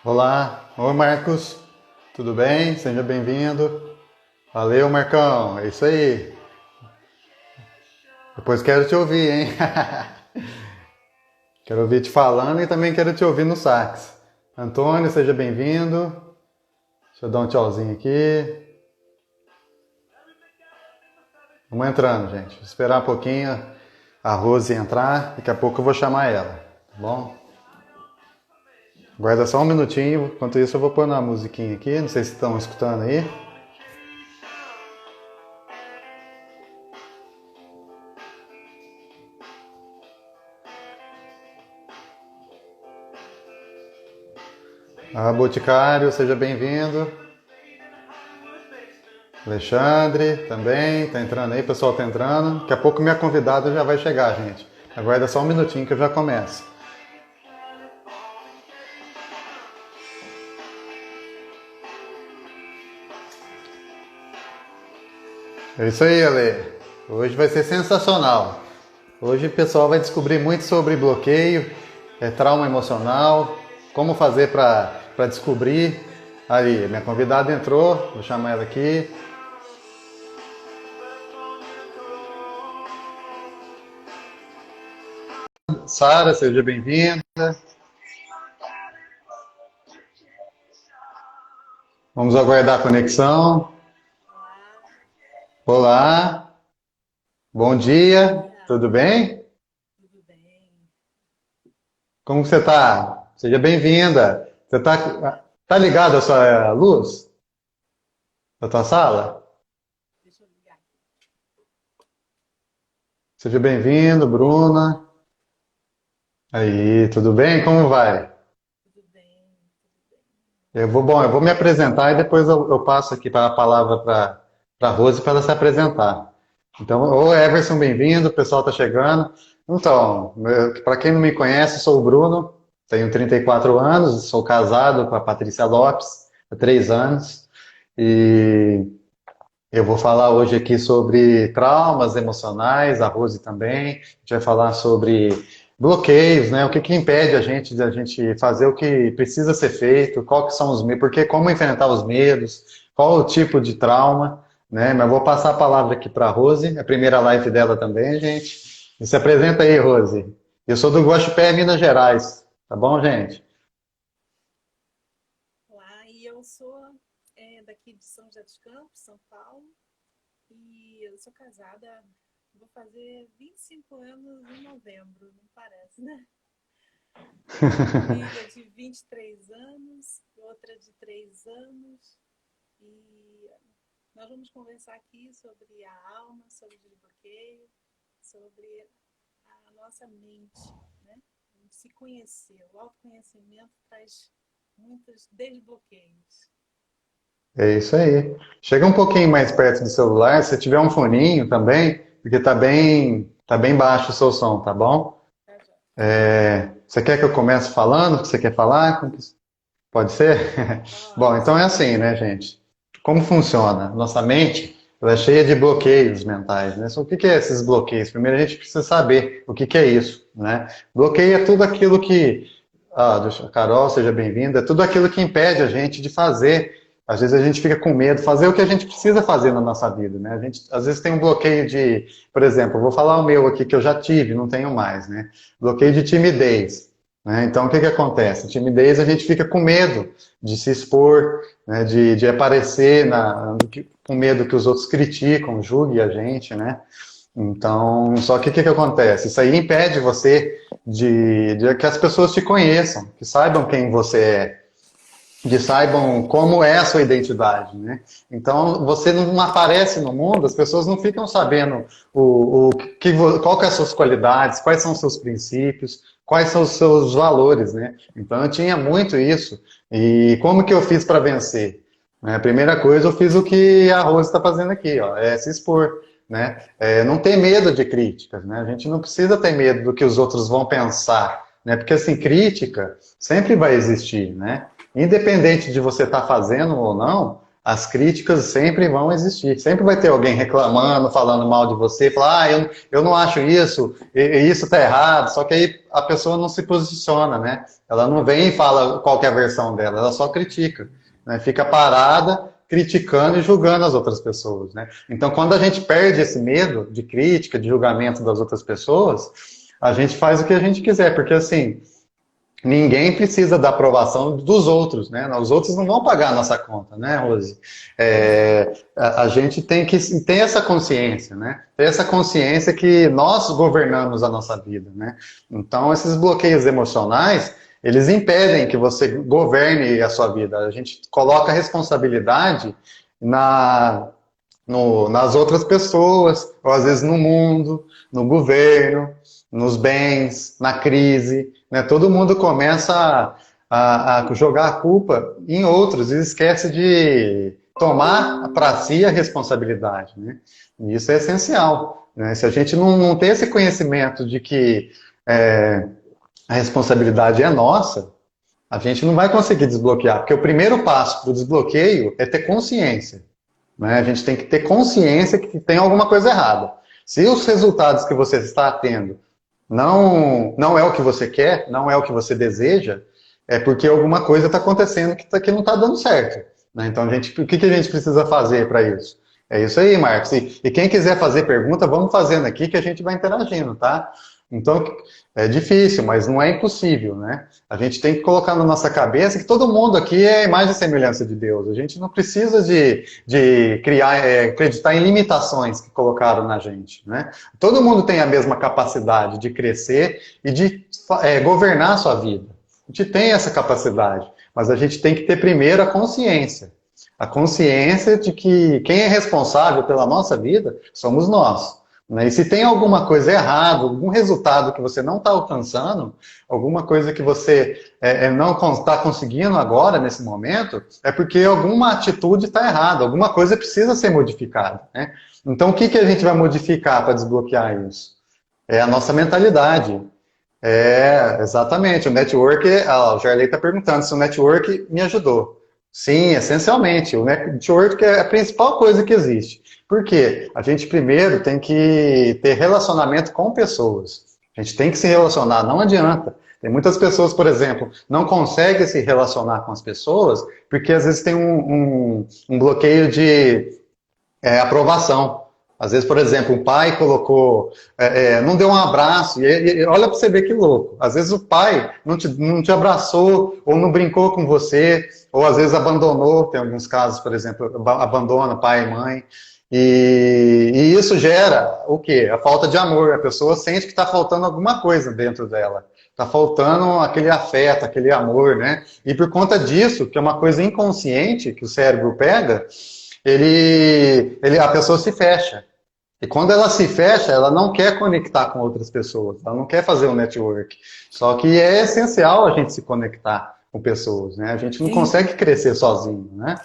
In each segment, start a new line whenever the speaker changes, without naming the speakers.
Olá, oi Marcos, tudo bem? Seja bem-vindo. Valeu, Marcão, é isso aí. Depois quero te ouvir, hein? Quero ouvir te falando e também quero te ouvir no sax. Antônio, seja bem-vindo. Deixa eu dar um tchauzinho aqui. Vamos entrando, gente. Vou esperar um pouquinho a Rose entrar. Daqui a pouco eu vou chamar ela, tá bom? Guarda só um minutinho. Enquanto isso, eu vou pôr uma musiquinha aqui. Não sei se estão escutando aí. Ah, Boticário, seja bem-vindo. Alexandre também, tá entrando aí, o pessoal tá entrando. Daqui a pouco minha convidada já vai chegar, gente. Aguarda só um minutinho que eu já começo. É isso aí, Ale. Hoje vai ser sensacional. Hoje o pessoal vai descobrir muito sobre bloqueio, trauma emocional, como fazer para descobrir. Aí, minha convidada entrou, vou chamar ela aqui. Sara, seja bem-vinda. Vamos aguardar a conexão. Olá, bom dia,
Dia,
tudo bem?
tudo bem?
Como você está? Seja bem-vinda. Você tá ligado a sua luz da tua sala?
Deixa eu ligar aqui.
Seja bem-vindo, Bruna. Aí, tudo bem? Como vai?
Tudo bem, tudo bem.
Eu vou me apresentar e depois eu passo aqui para a palavra para a Rose para ela se apresentar. Então, ô Everson, bem-vindo, o pessoal está chegando. Então, para quem não me conhece, sou o Bruno, tenho 34 anos, sou casado com a Patrícia Lopes há 3 anos e eu vou falar hoje aqui sobre traumas emocionais, a Rose também. A gente vai falar sobre bloqueios, né? O que que impede a gente de a gente fazer o que precisa ser feito, qual que são os medos, porque como enfrentar os medos, qual o tipo de trauma, né? Mas eu vou passar a palavra aqui para a Rose, a primeira live dela também, gente. E se apresenta aí, Rose. Eu sou do Guaxupé, Minas Gerais, tá bom, gente?
Olá, e eu sou daqui de São José dos Campos, São Paulo, e eu sou casada, vou fazer 25 anos em novembro, não parece, né? Tenho uma filha de 23 anos, outra de 3 anos, e nós vamos conversar aqui sobre a alma, sobre o desbloqueio, sobre a nossa mente, né? Se conhecer. O autoconhecimento traz muitos desbloqueios.
É isso aí. Chega um pouquinho mais perto do celular, se tiver um foninho também, porque tá bem baixo o seu som, tá bom?
Tá, já.
Você quer que eu comece falando o que você quer falar? Pode ser? Bom,
Pode.
então é assim, né, gente? Como funciona? Nossa mente, ela é cheia de bloqueios mentais, né? O que que é esses bloqueios? Primeiro a gente precisa saber o que que é isso, né? Bloqueio é tudo aquilo que, Carol, seja bem-vinda, é tudo aquilo que impede a gente de fazer. Às vezes a gente fica com medo, fazer o que a gente precisa fazer na nossa vida, né? A gente às vezes tem um bloqueio de, por exemplo, eu vou falar o meu aqui que eu já tive, não tenho mais, né? Bloqueio de timidez. Né? Então, o que que acontece? Timidez, a gente fica com medo de se expor, né? De aparecer com medo que os outros criticam, julguem a gente, né? Então, só que o que que acontece? Isso aí impede você de que as pessoas te conheçam, que saibam quem você é, que saibam como é a sua identidade, né? Então, você não aparece no mundo, as pessoas não ficam sabendo qual que são as suas qualidades, quais são os seus princípios, quais são os seus valores, né? Então, eu tinha muito isso. E como que eu fiz para vencer? A primeira coisa, eu fiz o que a Rose está fazendo aqui, ó, é se expor, né? Não ter medo de críticas, né? A gente não precisa ter medo do que os outros vão pensar, né? Porque, assim, crítica sempre vai existir, né? Independente de você estar fazendo ou não, as críticas sempre vão existir. Sempre vai ter alguém reclamando, falando mal de você, falar, eu não acho isso, e isso tá errado. Só que aí a pessoa não se posiciona, né? Ela não vem e fala qual que é a versão dela, ela só critica, né? Fica parada, criticando e julgando as outras pessoas, né? Então, quando a gente perde esse medo de crítica, de julgamento das outras pessoas, a gente faz o que a gente quiser, porque assim, ninguém precisa da aprovação dos outros, né? Os outros não vão pagar a nossa conta, né, Rose? A gente tem que ter essa consciência, né? Ter essa consciência que nós governamos a nossa vida, né? Então, esses bloqueios emocionais, eles impedem que você governe a sua vida. A gente coloca a responsabilidade na, nas outras pessoas, ou às vezes no mundo, no governo, nos bens, na crise, né? Todo mundo começa a jogar a culpa em outros e esquece de tomar para si a responsabilidade, né? E isso é essencial, né? Se a gente não tem esse conhecimento de que a responsabilidade é nossa, a gente não vai conseguir desbloquear, porque o primeiro passo para o desbloqueio é ter consciência, né? A gente tem que ter consciência que tem alguma coisa errada. Se os resultados que você está tendo não é o que você quer, não é o que você deseja, é porque alguma coisa está acontecendo que não está dando certo, né? Então, o que a gente precisa fazer para isso? É isso aí, Marcos. E quem quiser fazer pergunta, vamos fazendo aqui que a gente vai interagindo, tá? Então, é difícil, mas não é impossível, né? A gente tem que colocar na nossa cabeça que todo mundo aqui é imagem e semelhança de Deus. A gente não precisa de criar, acreditar em limitações que colocaram na gente, né? Todo mundo tem a mesma capacidade de crescer e de governar a sua vida. A gente tem essa capacidade, mas a gente tem que ter primeiro a consciência. A consciência de que quem é responsável pela nossa vida somos nós, né? E se tem alguma coisa errada, algum resultado que você não está alcançando, alguma coisa que você não está conseguindo agora, nesse momento, é porque alguma atitude está errada, alguma coisa precisa ser modificada, né? Então, o que a gente vai modificar para desbloquear isso? É a nossa mentalidade. Exatamente. O network, o Jarley está perguntando se o network me ajudou. Sim, essencialmente. O network é a principal coisa que existe. Por quê? A gente primeiro tem que ter relacionamento com pessoas. A gente tem que se relacionar, não adianta. Tem muitas pessoas, por exemplo, não conseguem se relacionar com as pessoas porque às vezes tem um bloqueio de aprovação. Às vezes, por exemplo, o pai colocou, não deu um abraço, e olha para você ver que louco. Às vezes o pai não te abraçou, ou não brincou com você, ou às vezes abandonou, tem alguns casos, por exemplo, abandona pai e mãe, e isso gera o quê? A falta de amor. A pessoa sente que está faltando alguma coisa dentro dela. Está faltando aquele afeto, aquele amor, né? E por conta disso, que é uma coisa inconsciente que o cérebro pega, a pessoa se fecha. E quando ela se fecha, ela não quer conectar com outras pessoas, ela não quer fazer um network. Só que é essencial a gente se conectar com pessoas, né? A gente não consegue crescer sozinho, né?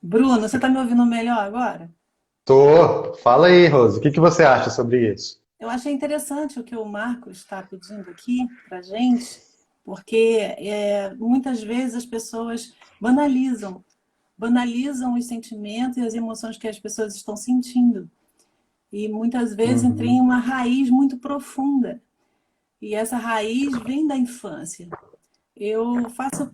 Bruno, você está me ouvindo melhor agora?
Tô. Fala aí, Rose, o que você acha sobre isso?
Eu achei interessante o que o Marcos está pedindo aqui para gente, porque muitas vezes as pessoas banalizam os sentimentos e as emoções que as pessoas estão sentindo. E muitas vezes tem uma raiz muito profunda. E essa raiz vem da infância. Eu faço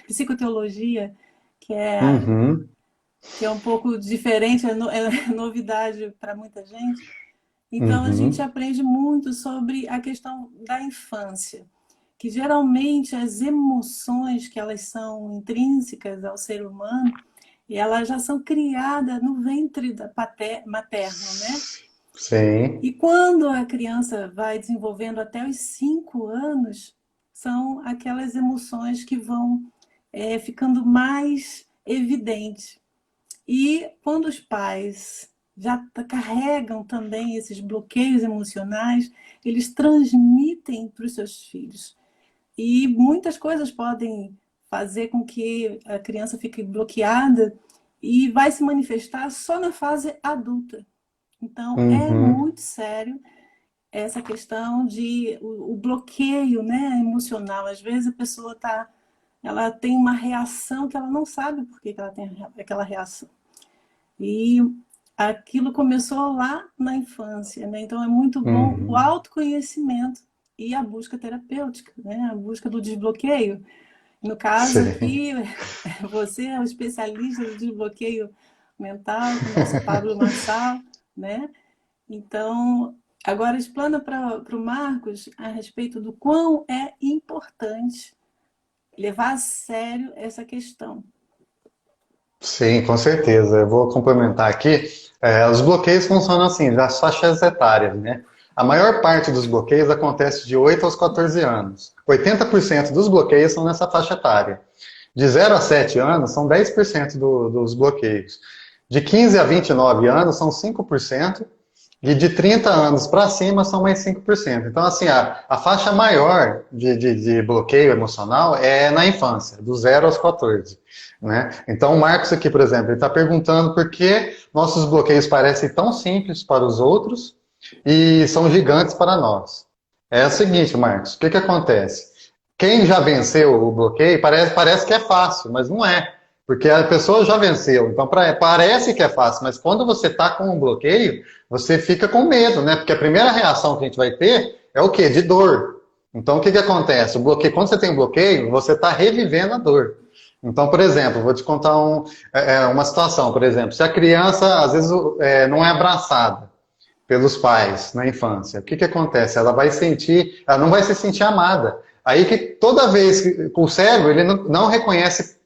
psicoteologia, que é um pouco diferente, é novidade para muita gente. Então, a gente aprende muito sobre a questão da infância, que geralmente as emoções que elas são intrínsecas ao ser humano, e elas já são criadas no ventre materno, né?
Sim.
E quando a criança vai desenvolvendo até os 5 anos, são aquelas emoções que vão ficando mais evidentes. E quando os pais já carregam também esses bloqueios emocionais, eles transmitem para os seus filhos. E muitas coisas podem fazer com que a criança fique bloqueada e vai se manifestar só na fase adulta. Então, é muito sério essa questão de o bloqueio, né, emocional. Às vezes a pessoa está ela tem uma reação que ela não sabe por que que ela tem aquela reação. E aquilo começou lá na infância, né? Então é muito bom o
Uhum.
autoconhecimento e a busca terapêutica, né? A busca do desbloqueio. No caso
Sim.
aqui, você é o especialista do desbloqueio mental, com o nosso Pablo Marçal, né? Então, agora explana para o Marcos a respeito do quão é importante levar a sério essa questão.
Sim, com certeza. Eu vou complementar aqui. Os bloqueios funcionam assim, das faixas etárias, né? A maior parte dos bloqueios acontece de 8 aos 14 anos. 80% dos bloqueios são nessa faixa etária. De 0 a 7 anos, são 10% dos bloqueios. De 15 a 29 anos, são 5%. E de 30 anos para cima, são mais 5%. Então, assim, a faixa maior de bloqueio emocional é na infância, do 0 aos 14. Né? Então, o Marcos aqui, por exemplo, ele está perguntando por que nossos bloqueios parecem tão simples para os outros e são gigantes para nós. É o seguinte, Marcos, o que acontece? Quem já venceu o bloqueio parece que é fácil, mas não é. Porque a pessoa já venceu, então parece que é fácil, mas quando você está com um bloqueio, você fica com medo, né? Porque a primeira reação que a gente vai ter é o quê? De dor. Então o que acontece? O bloqueio, quando você tem um bloqueio, você está revivendo a dor. Então, por exemplo, vou te contar uma situação, por exemplo, se a criança às vezes não é abraçada pelos pais na infância. O que acontece? Ela não vai se sentir amada. Aí que toda vez que o cérebro ele não reconhece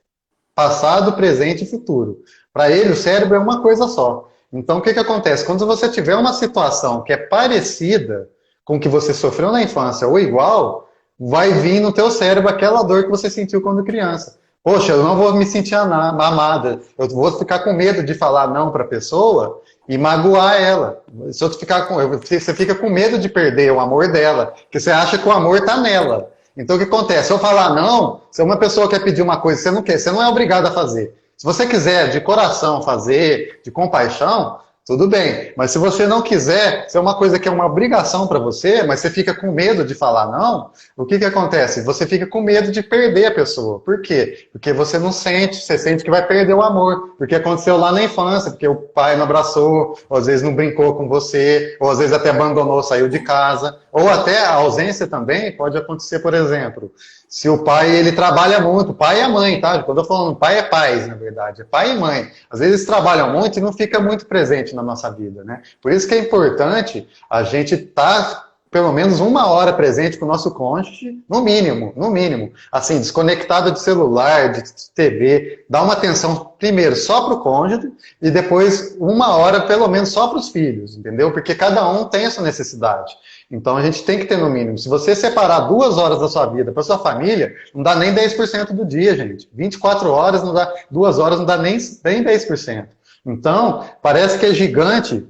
passado, presente e futuro. Para ele o cérebro é uma coisa só. Então o que acontece? Quando você tiver uma situação que é parecida com o que você sofreu na infância ou igual, vai vir no teu cérebro aquela dor que você sentiu quando criança. Poxa, eu não vou me sentir amada. Eu vou ficar com medo de falar não para a pessoa e magoar ela. Se eu ficar com, você fica com medo de perder o amor dela, porque você acha que o amor está nela. Então o que acontece? Se eu falar não, se uma pessoa quer pedir uma coisa que você não quer, você não é obrigado a fazer. Se você quiser de coração fazer, de compaixão, tudo bem. Mas se você não quiser, se é uma coisa que é uma obrigação para você, mas você fica com medo de falar não, o que acontece? Você fica com medo de perder a pessoa. Por quê? Porque você não sente, você sente que vai perder o amor. Porque aconteceu lá na infância, porque o pai não abraçou, ou às vezes não brincou com você, ou às vezes até abandonou, saiu de casa. Ou até a ausência também pode acontecer, por exemplo, se o pai ele trabalha muito, pai e a mãe, tá? Quando eu tô falando pai é pais, na verdade, é pai e mãe. Às vezes trabalham muito e não fica muito presente na nossa vida, né? Por isso que é importante a gente estar pelo menos uma hora presente com o nosso cônjuge, no mínimo, no mínimo. Assim, desconectado de celular, de TV, dar uma atenção primeiro só para o cônjuge e depois uma hora pelo menos só para os filhos, entendeu? Porque cada um tem essa necessidade. Então a gente tem que ter no mínimo. Se você separar 2 horas da sua vida para sua família, não dá nem 10% do dia, gente. 24 horas não dá, 2 horas não dá nem 10%. Então, parece que é gigante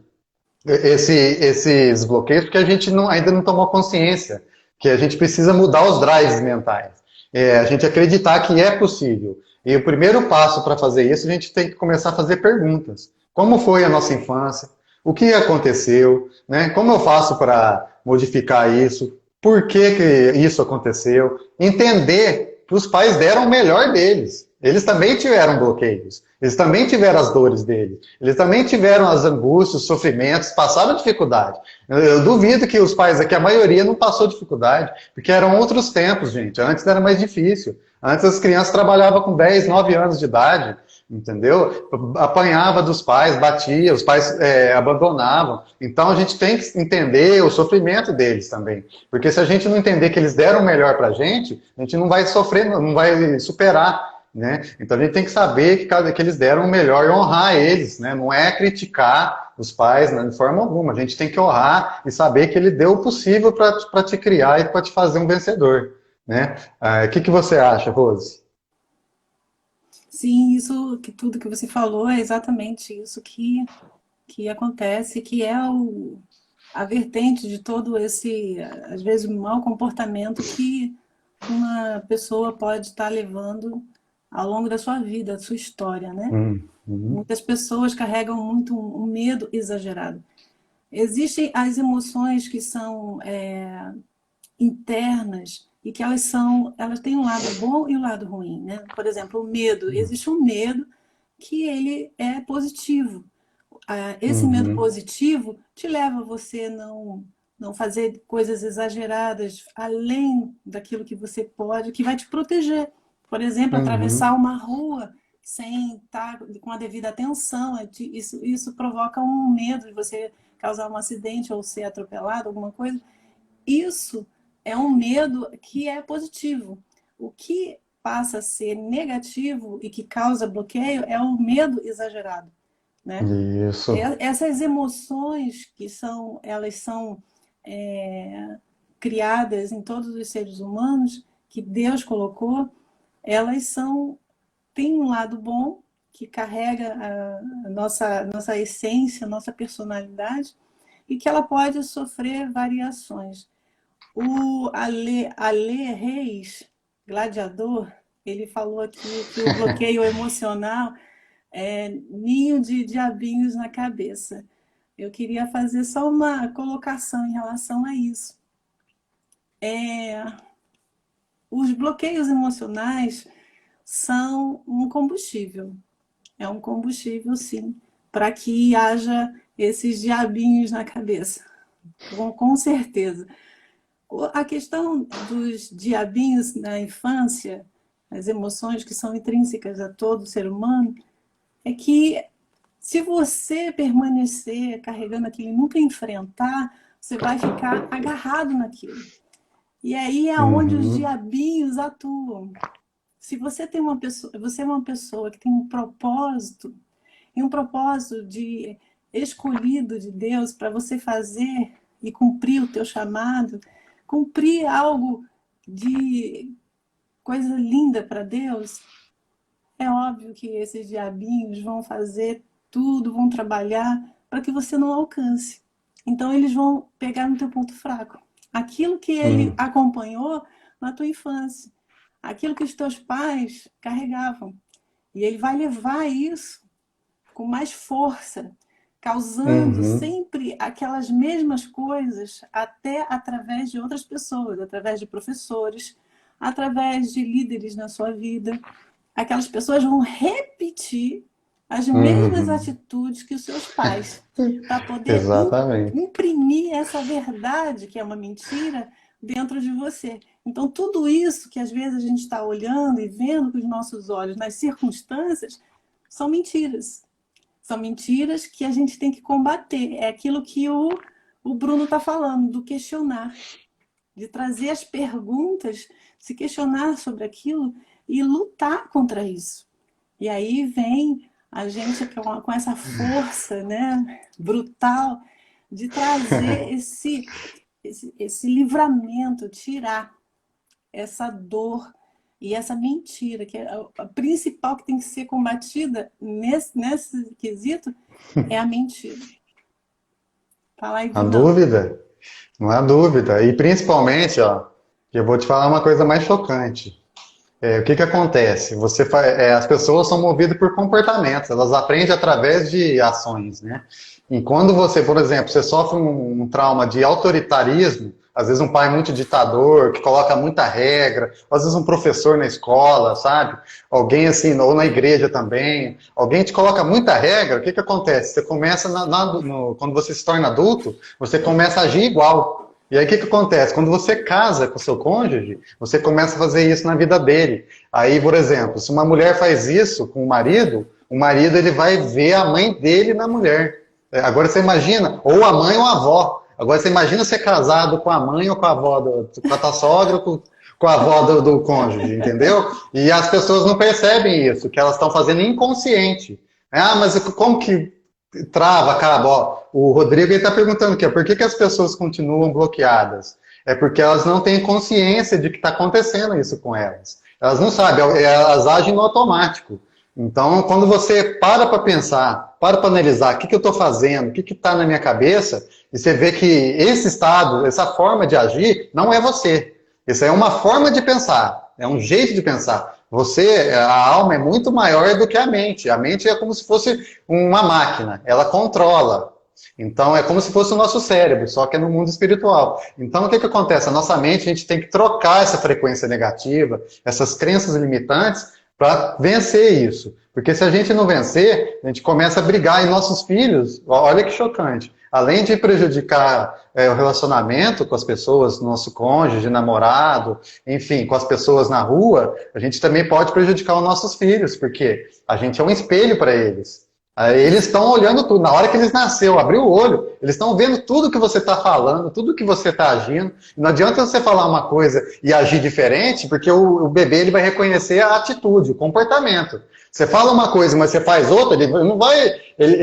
esses bloqueios, porque a gente ainda não tomou consciência que a gente precisa mudar os drives mentais. A gente acreditar que é possível. E o primeiro passo para fazer isso, a gente tem que começar a fazer perguntas. Como foi a nossa infância? O que aconteceu? Né? Como eu faço para modificar isso? Por que isso aconteceu? Entender que os pais deram o melhor deles. Eles também tiveram bloqueios. Eles também tiveram as dores deles. Eles também tiveram as angústias, os sofrimentos, passaram dificuldade. Eu duvido que os pais aqui, a maioria, não passou dificuldade, porque eram outros tempos, gente. Antes era mais difícil. Antes as crianças trabalhavam com 10, 9 anos de idade, entendeu? Apanhava dos pais, batia, os pais abandonavam. Então a gente tem que entender o sofrimento deles também. Porque se a gente não entender que eles deram o melhor pra gente, a gente não vai sofrer, não vai superar. Né? Então a gente tem que saber que eles deram o melhor e honrar eles, né? Não é criticar os pais, né, de forma alguma. A gente tem que honrar e saber que ele deu o possível para te criar e para te fazer um vencedor. Né? O que você acha, Rose?
Sim, isso que tudo que você falou é exatamente isso que acontece, que é a vertente de todo esse, às vezes, mau comportamento que uma pessoa pode estar levando ao longo da sua vida, da sua história, né?
Uhum.
Muitas pessoas carregam muito um medo exagerado. Existem as emoções que são internas e que elas têm um lado bom e um lado ruim, né? Por exemplo, o medo. Existe um medo que ele é positivo. Esse medo
Uhum.
positivo te leva a você não fazer coisas exageradas além daquilo que você pode, que vai te proteger. Por exemplo, atravessar
Uhum.
uma rua sem estar com a devida atenção. Isso provoca um medo de você causar um acidente ou ser atropelado, alguma coisa. Isso é um medo que é positivo. O que passa a ser negativo e que causa bloqueio é o medo exagerado, né?
Isso.
Essas emoções elas são criadas em todos os seres humanos que Deus colocou, elas têm um lado bom que carrega a nossa essência, a nossa personalidade e que ela pode sofrer variações. O Ale Reis, gladiador, ele falou aqui que o bloqueio emocional é ninho de diabinhos na cabeça. Eu queria fazer só uma colocação em relação a isso. Os bloqueios emocionais são um combustível. É um combustível, sim, para que haja esses diabinhos na cabeça. Com certeza. A questão dos diabinhos na infância, as emoções que são intrínsecas a todo ser humano, é que se você permanecer carregando aquilo e nunca enfrentar, você vai ficar agarrado naquilo. E aí é onde os
Uhum.
diabinhos atuam. Se você é uma pessoa que tem um propósito, e um propósito escolhido de Deus para você fazer e cumprir o teu chamado, cumprir algo de coisa linda para Deus, é óbvio que esses diabinhos vão fazer tudo, vão trabalhar para que você não alcance. Então eles vão pegar no teu ponto fraco. Aquilo que ele
Uhum.
acompanhou na tua infância, aquilo que os teus pais carregavam. E ele vai levar isso com mais força, causando
Uhum.
sempre aquelas mesmas coisas, até através de outras pessoas, através de professores, através de líderes na sua vida. Aquelas pessoas vão repetir as mesmas
Uhum.
atitudes que os seus pais, para poder
Exatamente.
imprimir essa verdade, que é uma mentira, dentro de você. Então, tudo isso que às vezes a gente está olhando e vendo com os nossos olhos nas circunstâncias, são mentiras. São mentiras que a gente tem que combater. É aquilo que o Bruno está falando, do questionar, de trazer as perguntas, se questionar sobre aquilo e lutar contra isso. E aí vem a gente com essa força, né, brutal de trazer esse livramento, tirar essa dor e essa mentira, que é a principal que tem que ser combatida nesse quesito, é a mentira. Fala aí,
A
Brunão.
dúvida? Não há dúvida. E principalmente, ó, eu vou te falar uma coisa mais chocante. O que que acontece? As pessoas são movidas por comportamentos, elas aprendem através de ações, né? E quando você, por exemplo, você sofre um trauma de autoritarismo, às vezes um pai muito ditador, que coloca muita regra, às vezes um professor na escola, sabe? Alguém assim, ou na igreja também, alguém te coloca muita regra, o que que acontece? Você começa, quando você se torna adulto, você começa a agir igual. E aí o que que acontece? Quando você casa com o seu cônjuge, você começa a fazer isso na vida dele. Aí, por exemplo, se uma mulher faz isso com o marido ele vai ver a mãe dele na mulher. Agora você imagina, ou a mãe ou a avó. Agora você imagina ser casado com a mãe ou com a avó, com a tua sogra ou com a avó do cônjuge, entendeu? E as pessoas não percebem isso, que elas estão fazendo inconsciente. Ah, mas como que trava, acaba? Ó, o Rodrigo está perguntando aqui, ó, por que, que as pessoas continuam bloqueadas? É porque elas não têm consciência de que está acontecendo isso com elas. Elas não sabem, elas agem no automático. Então, quando você para pensar, para analisar o que, que eu estou fazendo, o que está na minha cabeça, e você vê que esse estado, essa forma de agir, não é você. Isso é uma forma de pensar, é um jeito de pensar. Você, a alma é muito maior do que a mente. A mente é como se fosse uma máquina, ela controla. Então é como se fosse o nosso cérebro, só que é no mundo espiritual. Então o que acontece? A nossa mente, a gente tem que trocar essa frequência negativa, essas crenças limitantes, para vencer isso. Porque se a gente não vencer, a gente começa a brigar e nossos filhos, olha que chocante, além de prejudicar o relacionamento com as pessoas, nosso cônjuge, namorado, enfim, com as pessoas na rua, a gente também pode prejudicar os nossos filhos, porque a gente é um espelho para eles. Aí eles estão olhando tudo. Na hora que eles nasceram, abriu o olho, eles estão vendo tudo que você está falando, tudo que você está agindo. Não adianta você falar uma coisa e agir diferente, porque o bebê ele vai reconhecer a atitude, o comportamento. Você fala uma coisa, mas você faz outra, ele não vai.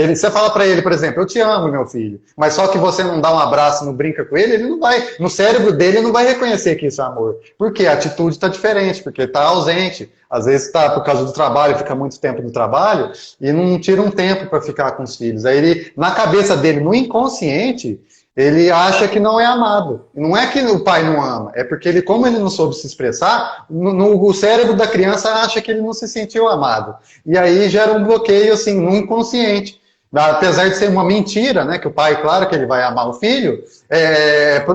Você fala para ele, por exemplo, eu te amo, meu filho, mas só que você não dá um abraço, não brinca com ele não vai. No cérebro dele, não vai reconhecer que isso é amor. Por quê? A atitude está diferente, porque está ausente. Às vezes está por causa do trabalho, fica muito tempo no trabalho e não tira um tempo para ficar com os filhos. Aí ele, na cabeça dele, no inconsciente, ele acha que não é amado. Não é que o pai não ama, é porque ele, como ele não soube se expressar, o cérebro da criança acha que ele não se sentiu amado. E aí gera um bloqueio, assim, no inconsciente. Apesar de ser uma mentira, né, que o pai, claro que ele vai amar o filho,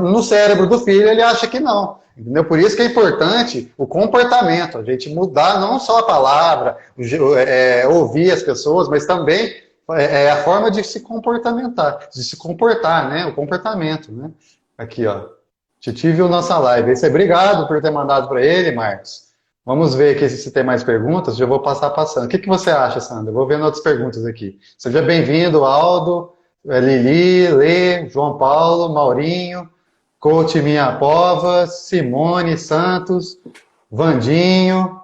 no cérebro do filho ele acha que não. Entendeu? Por isso que é importante o comportamento, a gente mudar não só a palavra, ouvir as pessoas, mas também a forma de se comportar, né? O comportamento, né? Aqui, ó. Titi viu nossa live. Obrigado por ter mandado para ele, Marcos. Vamos ver aqui se tem mais perguntas. Já vou passando. O que você acha, Sandra? Eu vou vendo outras perguntas aqui. Seja bem-vindo, Aldo, Lili, Lê, João Paulo, Maurinho, Coach Minha Pova, Simone Santos, Vandinho,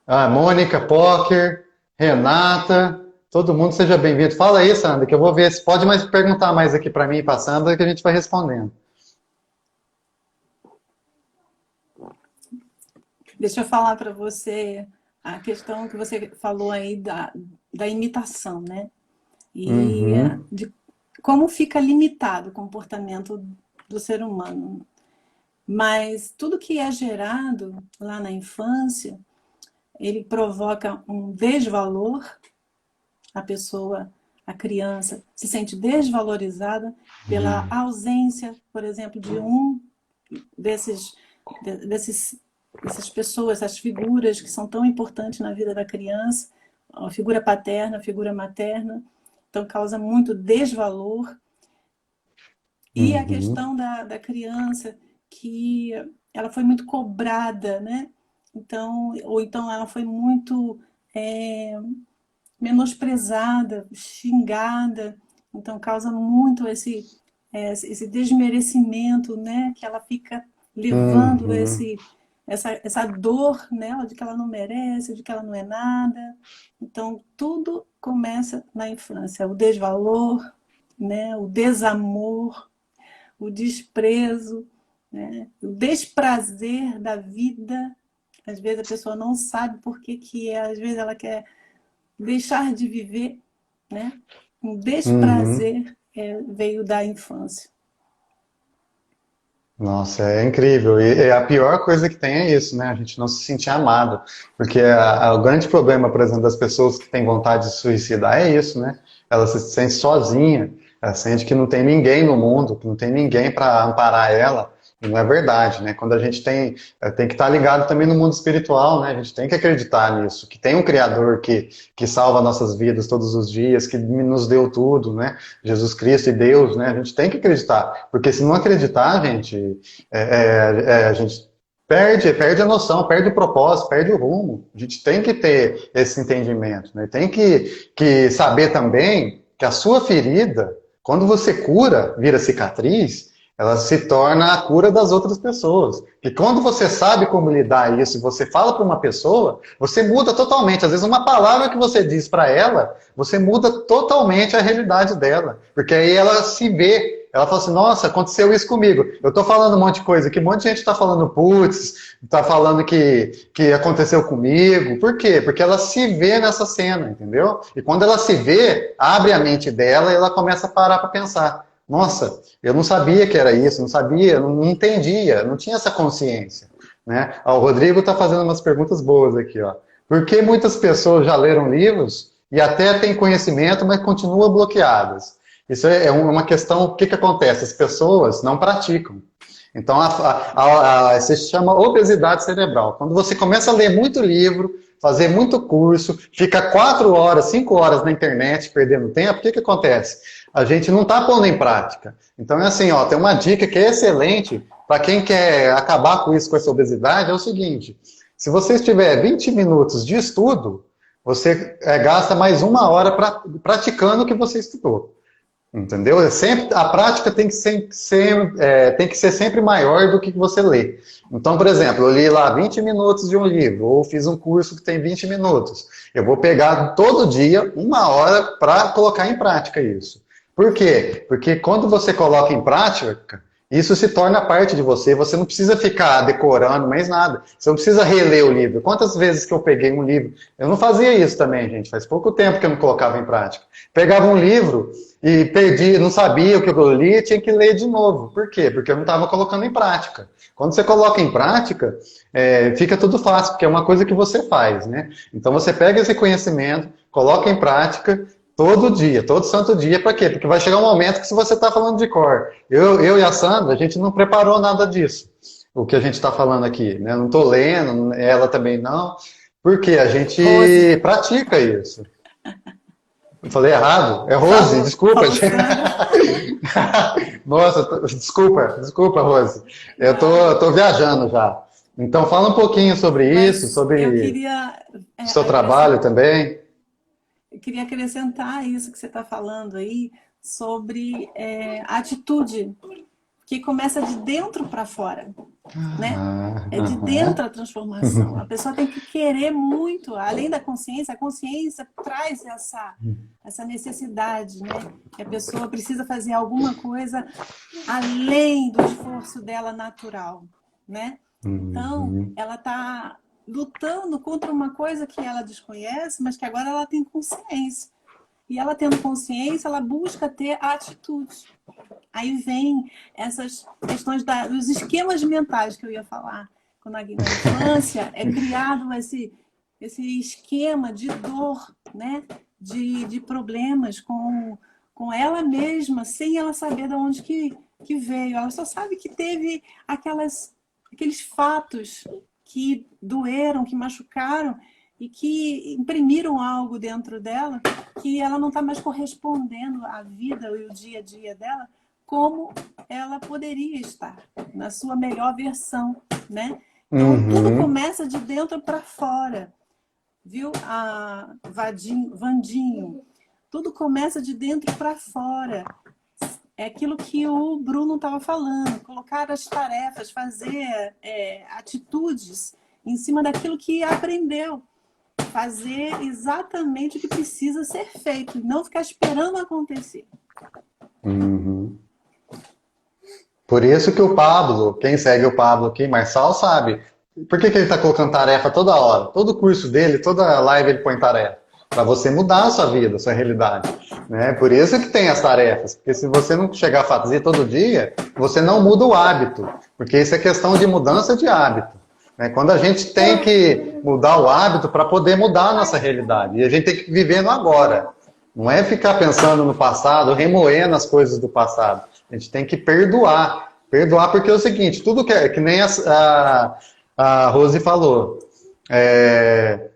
a Mônica Poker, Renata. Todo mundo seja bem-vindo. Fala aí, Sandra, que eu vou ver se pode mais perguntar mais aqui para mim e para a Sandra, que a gente vai respondendo.
Deixa eu falar para você a questão que você falou aí da imitação, né? E de como fica limitado o comportamento do ser humano. Mas tudo que é gerado lá na infância, ele provoca um desvalor. A pessoa, a criança, se sente desvalorizada pela ausência, por exemplo, de dessas pessoas, essas figuras que são tão importantes na vida da criança, a figura paterna, a figura materna, então causa muito desvalor. E a questão da criança, que ela foi muito cobrada, né? Ou então ela foi muito menosprezada, xingada, então causa muito esse desmerecimento, né? Que ela fica levando essa dor nela de que ela não merece, de que ela não é nada. Então tudo começa na infância, o desvalor, né? O desamor, o desprezo, né? O desprazer da vida. Às vezes a pessoa não sabe por que às vezes ela quer deixar de viver, né? Um desprazer veio da infância.
Nossa, é incrível. E a pior coisa que tem é isso, né? A gente não se sentir amado. Porque o grande problema, por exemplo, das pessoas que têm vontade de se suicidar é isso, né? Ela se sente sozinha, ela sente que não tem ninguém no mundo, que não tem ninguém para amparar ela. E não é verdade, né? Quando a gente tem que estar ligado também no mundo espiritual, né? A gente tem que acreditar nisso, que tem um Criador que salva nossas vidas todos os dias, que nos deu tudo, né? Jesus Cristo e Deus, né? A gente tem que acreditar, porque se não acreditar, gente, a gente perde a noção, perde o propósito, perde o rumo. A gente tem que ter esse entendimento, né? Tem que saber também que a sua ferida, quando você cura, vira cicatriz, ela se torna a cura das outras pessoas. E quando você sabe como lidar isso, você fala para uma pessoa, você muda totalmente. Às vezes uma palavra que você diz para ela, você muda totalmente a realidade dela. Porque aí ela se vê, ela fala assim, nossa, aconteceu isso comigo. Eu estou falando um monte de coisa aqui, um monte de gente está falando putz, está falando que aconteceu comigo. Por quê? Porque ela se vê nessa cena, entendeu? E quando ela se vê, abre a mente dela e ela começa a parar para pensar. Nossa, eu não sabia que era isso, não sabia, não entendia, não tinha essa consciência, né? O Rodrigo está fazendo umas perguntas boas aqui, ó. Por que muitas pessoas já leram livros e até têm conhecimento, mas continuam bloqueadas? Isso é uma questão, o que acontece? As pessoas não praticam. Então, isso se chama obesidade cerebral. Quando você começa a ler muito livro, fazer muito curso, fica 4 horas, 5 horas na internet perdendo tempo, o que acontece? A gente não está pondo em prática. Então, é assim, ó, tem uma dica que é excelente para quem quer acabar com isso, com essa obesidade, é o seguinte: se você tiver 20 minutos de estudo, você gasta mais 1 hora praticando o que você estudou. Entendeu? A prática tem que ser sempre maior do que você lê. Então, por exemplo, eu li lá 20 minutos de um livro, ou fiz um curso que tem 20 minutos. Eu vou pegar todo dia 1 hora para colocar em prática isso. Por quê? Porque quando você coloca em prática, isso se torna parte de você. Você não precisa ficar decorando mais nada. Você não precisa reler o livro. Quantas vezes que eu peguei um livro? Eu não fazia isso também, gente. Faz pouco tempo que eu não colocava em prática. Pegava um livro e perdi, não sabia o que eu li, tinha que ler de novo. Por quê? Porque eu não estava colocando em prática. Quando você coloca em prática, fica tudo fácil, porque é uma coisa que você faz, né? Então você pega esse conhecimento, coloca em prática todo dia, todo santo dia. Para quê? Porque vai chegar um momento que se você está falando de cor. Eu e a Sandra, a gente não preparou nada disso, o que a gente está falando aqui, né? Não estou lendo, ela também não. Porque a gente
Rose.
pratica isso. Eu falei errado? É Rose, desculpa. Nossa, desculpa, Rose. Eu tô viajando já. Então fala um pouquinho sobre isso, sobre
eu queria,
seu trabalho também.
Eu queria acrescentar isso que você está falando aí sobre atitude, que começa de dentro para fora, né? É de dentro a transformação. A pessoa tem que querer muito, além da consciência, a consciência traz essa necessidade, né? Que a pessoa precisa fazer alguma coisa além do esforço dela natural, né? Então, ela está lutando contra uma coisa que ela desconhece, mas que agora ela tem consciência. E ela tendo consciência, ela busca ter atitude. Aí vem essas questões dos esquemas mentais que eu ia falar. Quando na infância é criado esse esquema de dor, né? de problemas com ela mesma, sem ela saber de onde que veio. Ela só sabe que teve aqueles fatos que doeram, que machucaram e que imprimiram algo dentro dela, que ela não está mais correspondendo à vida e o dia a dia dela como ela poderia estar, na sua melhor versão, né? Então, tudo começa de dentro para fora, viu, Vandinho? Tudo começa de dentro para fora. É aquilo que o Bruno estava falando, colocar as tarefas, fazer atitudes em cima daquilo que aprendeu. Fazer exatamente o que precisa ser feito, não ficar esperando acontecer.
Por isso que o Pablo, quem segue o Pablo aqui, Marçal, sabe. Por que ele está colocando tarefa toda hora? Todo curso dele, toda live ele põe tarefa. Para você mudar a sua vida, a sua realidade. Né? Por isso que tem as tarefas. Porque se você não chegar a fazer todo dia, você não muda o hábito. Porque isso é questão de mudança de hábito. Né? Quando a gente tem que mudar o hábito para poder mudar a nossa realidade. E a gente tem que viver no agora. Não é ficar pensando no passado, remoendo as coisas do passado. A gente tem que perdoar. Perdoar porque é o seguinte, tudo que nem a Rose falou, é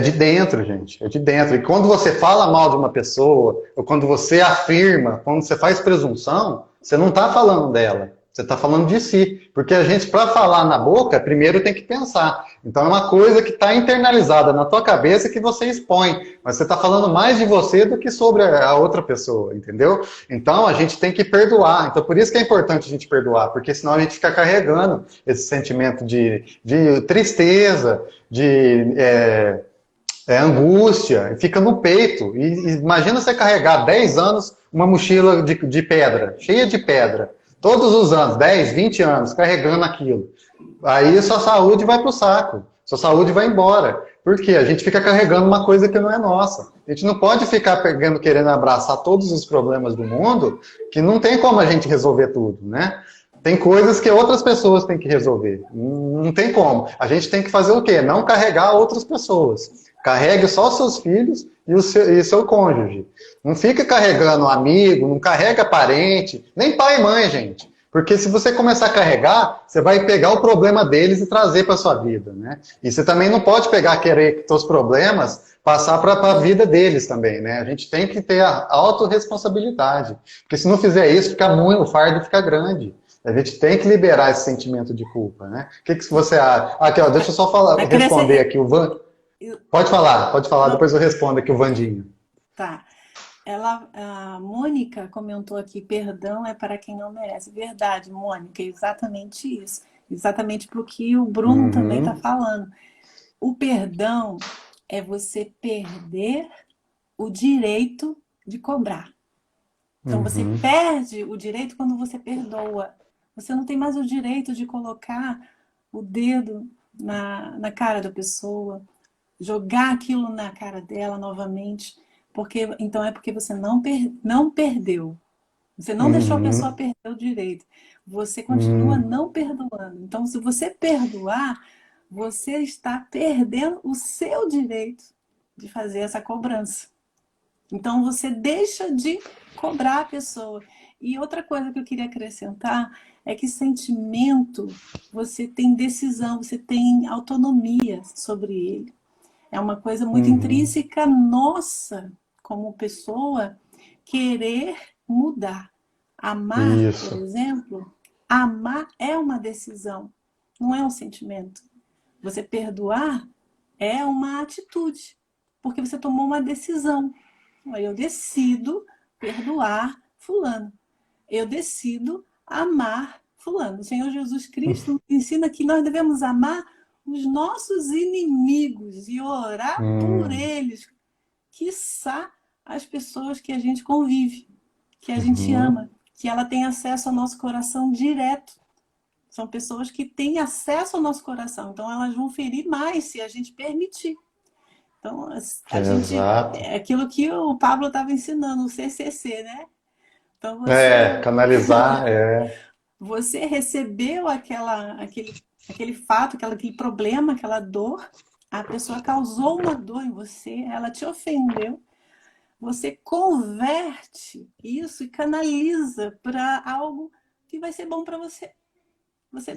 de dentro, gente, é de dentro. E quando você fala mal de uma pessoa, ou quando você afirma, quando você faz presunção, você não está falando dela, você está falando de si. Porque a gente, para falar na boca, primeiro tem que pensar. Então é uma coisa que está internalizada na tua cabeça que você expõe. Mas você está falando mais de você do que sobre a outra pessoa, entendeu? Então a gente tem que perdoar. Então por isso que é importante a gente perdoar, porque senão a gente fica carregando esse sentimento de tristeza, de angústia, fica no peito. E imagina você carregar 10 anos uma mochila de pedra, cheia de pedra. Todos os anos, 10, 20 anos, carregando aquilo. Aí sua saúde vai pro saco. Sua saúde vai embora. Por quê? A gente fica carregando uma coisa que não é nossa. A gente não pode ficar querendo abraçar todos os problemas do mundo, que não tem como a gente resolver tudo, né? Tem coisas que outras pessoas têm que resolver. Não tem como. A gente tem que fazer o quê? Não carregar outras pessoas. Carregue só os seus filhos e seu cônjuge. Não fica carregando amigo, não carrega parente, nem pai e mãe, gente. Porque se você começar a carregar, você vai pegar o problema deles e trazer para sua vida, né? E você também não pode querer que seus problemas passar para a vida deles também, né? A gente tem que ter a autorresponsabilidade. Porque se não fizer isso, o fardo fica grande. A gente tem que liberar esse sentimento de culpa, né? O que você acha? Aqui, ó, deixa eu só responder aqui o Van. Pode falar, depois eu respondo aqui o Vandinho.
Tá. A Mônica comentou aqui, perdão é para quem não merece. Verdade, Mônica, exatamente isso. Exatamente para o que o Bruno também está falando. O perdão é você perder o direito de cobrar. Então você perde o direito quando você perdoa. Você não tem mais o direito de colocar o dedo na cara da pessoa, jogar aquilo na cara dela novamente. Então é porque você não perdeu. Você não deixou a pessoa perder o direito. Você continua não perdoando. Então, se você perdoar, você está perdendo o seu direito de fazer essa cobrança. Então, você deixa de cobrar a pessoa. E outra coisa que eu queria acrescentar é que sentimento, você tem decisão, você tem autonomia sobre ele. É uma coisa muito intrínseca nossa, como pessoa, querer mudar. Amar, por exemplo, amar é uma decisão, não é um sentimento. Você perdoar é uma atitude, porque você tomou uma decisão. Eu decido perdoar fulano. Eu decido amar fulano. O Senhor Jesus Cristo ensina que nós devemos amar os nossos inimigos e orar por eles, quiçá as pessoas que a gente convive, que a gente ama, que ela tem acesso ao nosso coração direto. São pessoas que têm acesso ao nosso coração, então elas vão ferir mais se a gente permitir. Então, a gente, é aquilo que o Pablo estava ensinando, o CCC, né? Então,
canalizar,
Você recebeu aquele fato, aquele problema, aquela dor, a pessoa causou uma dor em você, ela te ofendeu, você converte isso e canaliza para algo que vai ser bom para você. Você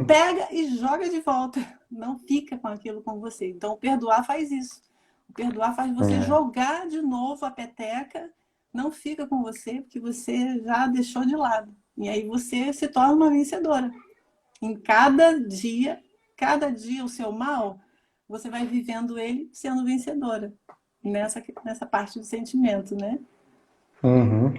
pega e joga de volta, não fica com aquilo com você. Então, o perdoar faz isso. O perdoar faz você jogar de novo a peteca, não fica com você, porque você já deixou de lado. E aí você se torna uma vencedora. Em cada dia o seu mal, você vai vivendo ele sendo vencedora. Nessa parte do sentimento, né?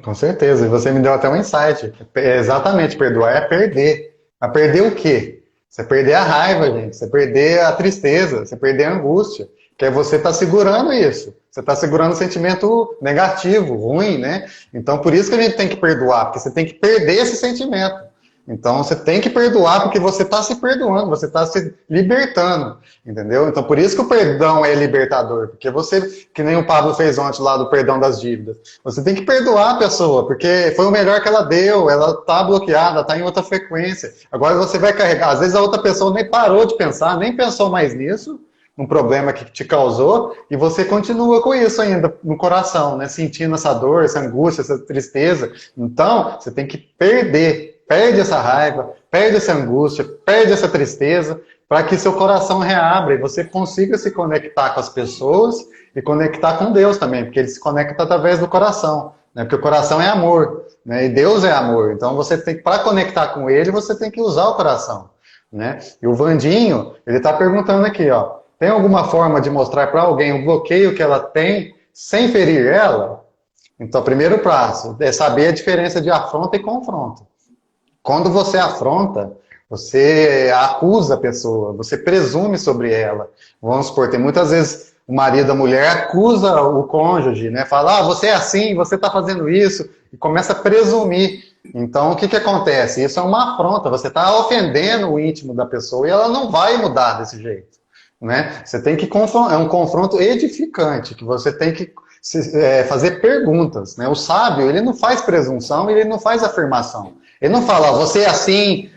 Com certeza. E você me deu até um insight. Exatamente, perdoar é perder. A perder o quê? Você perder a raiva, gente. Você perder a tristeza. Você perder a angústia. Que é você tá segurando isso. Você está segurando um sentimento negativo, ruim, né? Então, por isso que a gente tem que perdoar. Porque você tem que perder esse sentimento. Então, você tem que perdoar porque você está se perdoando, você está se libertando, entendeu? Então, por isso que o perdão é libertador, porque você, que nem o Pablo fez ontem lá do perdão das dívidas, você tem que perdoar a pessoa, porque foi o melhor que ela deu, ela está bloqueada, está em outra frequência. Agora você vai carregar, às vezes a outra pessoa nem parou de pensar, nem pensou mais nisso, um problema que te causou, e você continua com isso ainda no coração, né? Sentindo essa dor, essa angústia, essa tristeza. Então, você tem que perder. Perde essa raiva, perde essa angústia, perde essa tristeza, para que seu coração reabra e você consiga se conectar com as pessoas e conectar com Deus também, porque ele se conecta através do coração, né? Porque o coração é amor, né? E Deus é amor. Então, você tem que, para conectar com ele, você tem que usar o coração, né? E o Vandinho, ele está perguntando aqui, ó, tem alguma forma de mostrar para alguém o bloqueio que ela tem sem ferir ela? Então, o primeiro passo é saber a diferença de afronta e confronto. Quando você afronta, você acusa a pessoa, você presume sobre ela. Vamos supor, tem muitas vezes o marido, a mulher acusa o cônjuge, né? Fala, você é assim, você está fazendo isso, e começa a presumir. Então, o que acontece? Isso é uma afronta, você está ofendendo o íntimo da pessoa e ela não vai mudar desse jeito, né? Você tem que confrontar, é um confronto edificante, que você tem que fazer perguntas, né? O sábio, ele não faz presunção, ele não faz afirmação. Ele não fala, você é assim,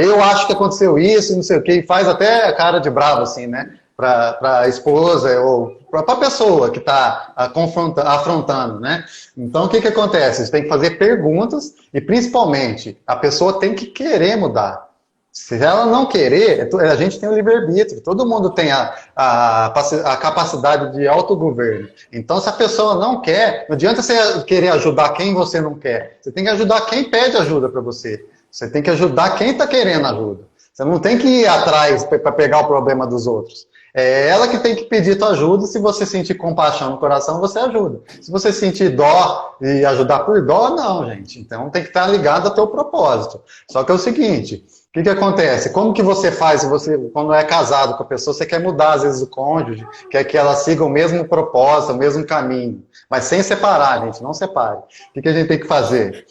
eu acho que aconteceu isso, não sei o quê, e faz até a cara de bravo, assim, né? Para a esposa ou a pessoa que está afrontando, né? Então, o que acontece? Você tem que fazer perguntas e, principalmente, a pessoa tem que querer mudar. Se ela não querer, a gente tem o livre-arbítrio, todo mundo tem a capacidade de autogoverno. Então, se a pessoa não quer, não adianta você querer ajudar quem você não quer. Você tem que ajudar quem pede ajuda para você. Você tem que ajudar quem está querendo ajuda. Você não tem que ir atrás para pegar o problema dos outros. É ela que tem que pedir tua ajuda. Se você sentir compaixão no coração, você ajuda. Se você sentir dó e ajudar por dó, não, gente. Então tem que estar ligado ao teu propósito. Só que é o seguinte, o que acontece? Como que você faz, quando é casado com a pessoa, você quer mudar às vezes o cônjuge, quer que ela siga o mesmo propósito, o mesmo caminho, mas sem separar, gente, não separe. O que a gente tem que fazer?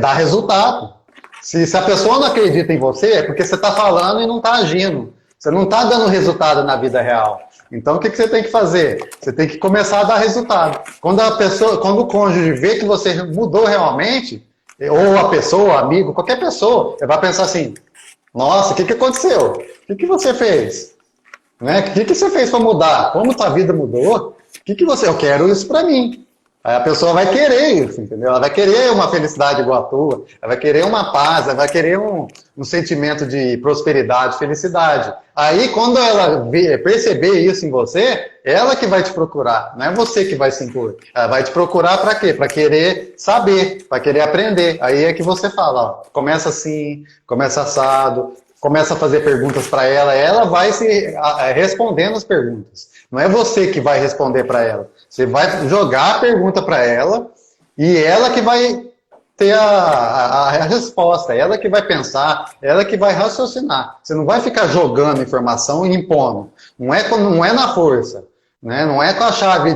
Dar resultado. Se a pessoa não acredita em você, é porque você está falando e não está agindo. Você não está dando resultado na vida real. Então, o que você tem que fazer? Você tem que começar a dar resultado. Quando o cônjuge vê que você mudou realmente, ou a pessoa, o amigo, qualquer pessoa, ele vai pensar assim, nossa, o que aconteceu? O que você fez? Né? O que você fez para mudar? Como tua vida mudou? Eu quero isso para mim. Aí a pessoa vai querer isso, entendeu? Ela vai querer uma felicidade igual a tua, ela vai querer uma paz, ela vai querer um sentimento de prosperidade, felicidade. Aí, quando ela perceber isso em você, ela que vai te procurar, não é você que vai se impor. Ela vai te procurar para quê? Para querer saber, para querer aprender. Aí é que você fala, ó, começa assim, começa assado, começa a fazer perguntas para ela vai respondendo as perguntas. Não é você que vai responder para ela. Você vai jogar a pergunta para ela e ela que vai ter a resposta, ela que vai pensar, ela que vai raciocinar. Você não vai ficar jogando informação e impondo. Não é na força, né? Não é com a chave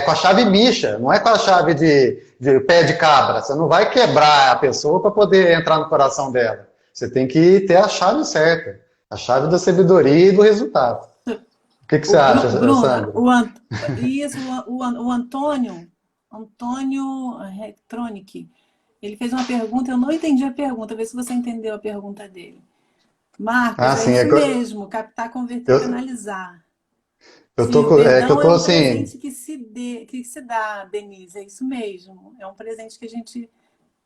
com a chave micha, não é com a chave de pé de cabra. Você não vai quebrar a pessoa para poder entrar no coração dela. Você tem que ter a chave certa, a chave da sabedoria e do resultado. O que você acha,
Bruno,
Sandra?
O Antônio Retronic, ele fez uma pergunta, eu não entendi a pergunta, vê se você entendeu a pergunta dele. Marcos,
sim,
isso mesmo, captar, converter, canalizar.
Eu
Sim,
tô,
o perdão
que eu tô
é um
assim.
presente que se dá, Denise, é isso mesmo. É um presente que a gente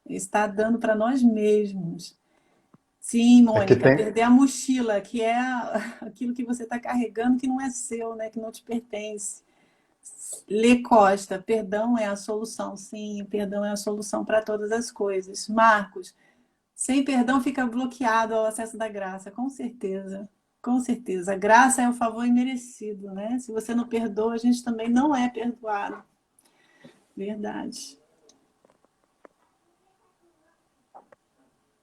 está dando para nós mesmos. Sim, Mônica, perder a mochila, que é aquilo que você está carregando que não é seu, né? Que não te pertence. Lê Costa, perdão é a solução. Sim, o perdão é a solução para todas as coisas. Marcos, sem perdão fica bloqueado ao acesso da graça, com certeza. Com certeza. A graça é o favor imerecido, né? Se você não perdoa, a gente também não é perdoado. Verdade.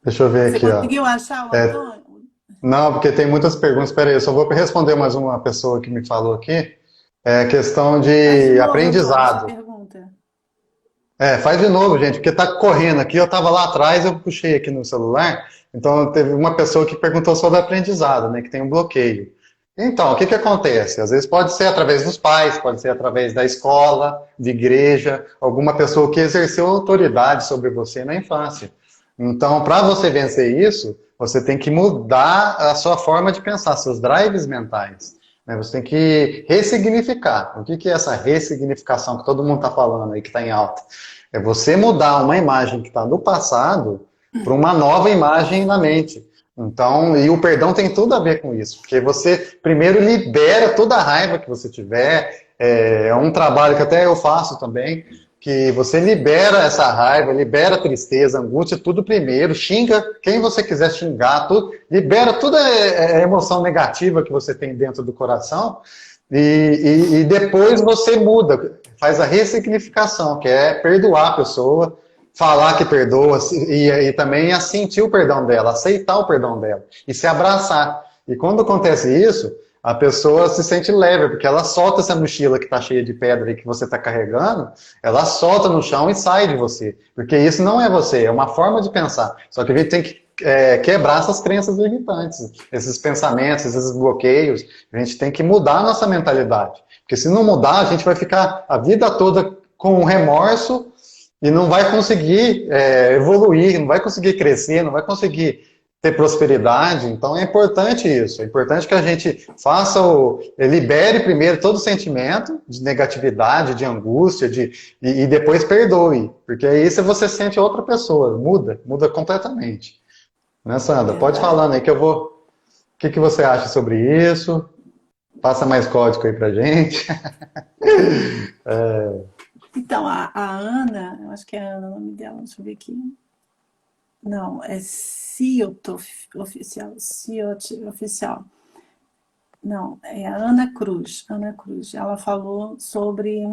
Deixa eu ver aqui, ó.
Você conseguiu achar o Antônio?
Não, porque tem muitas perguntas. Espera aí, eu só vou responder mais uma pessoa que me falou aqui. É questão de aprendizado. Faz de novo, gente, porque tá correndo aqui. Eu estava lá atrás, eu puxei aqui no celular. Então, teve uma pessoa que perguntou sobre aprendizado, né? Que tem um bloqueio. Então, o que acontece? Às vezes pode ser através dos pais, pode ser através da escola, de igreja, alguma pessoa que exerceu autoridade sobre você na infância. Então, para você vencer isso, você tem que mudar a sua forma de pensar, seus drives mentais. Né? Você tem que ressignificar. O que é essa ressignificação que todo mundo está falando aí, que está em alta? É você mudar uma imagem que está no passado para uma nova imagem na mente. Então, e o perdão tem tudo a ver com isso, porque você primeiro libera toda a raiva que você tiver. É um trabalho que até eu faço também, que você libera essa raiva, libera a tristeza, a angústia, tudo primeiro, xinga quem você quiser xingar, tudo, libera toda a emoção negativa que você tem dentro do coração, e depois você muda, faz a ressignificação, que é perdoar a pessoa, falar que perdoa, e também sentir o perdão dela, aceitar o perdão dela, e se abraçar. E quando acontece isso, a pessoa se sente leve, porque ela solta essa mochila que está cheia de pedra e que você está carregando, ela solta no chão e sai de você. Porque isso não é você, é uma forma de pensar. Só que a gente tem que quebrar essas crenças limitantes, esses pensamentos, esses bloqueios. A gente tem que mudar a nossa mentalidade. Porque se não mudar, a gente vai ficar a vida toda com remorso e não vai conseguir evoluir, não vai conseguir crescer, não vai conseguir ter prosperidade. Então é importante isso. É importante que a gente libere primeiro todo o sentimento de negatividade, de angústia, e depois perdoe. Porque aí você sente outra pessoa, muda completamente. Né, Sandra? Pode falando aí que eu vou. O que você acha sobre isso? Passa mais código aí pra gente.
Então, a Ana, eu acho que é a Ana o nome dela, deixa eu ver aqui. Não, é Ciot Oficial. Ciot Oficial. Não, é a Ana Cruz. Ana Cruz. Ela falou sobre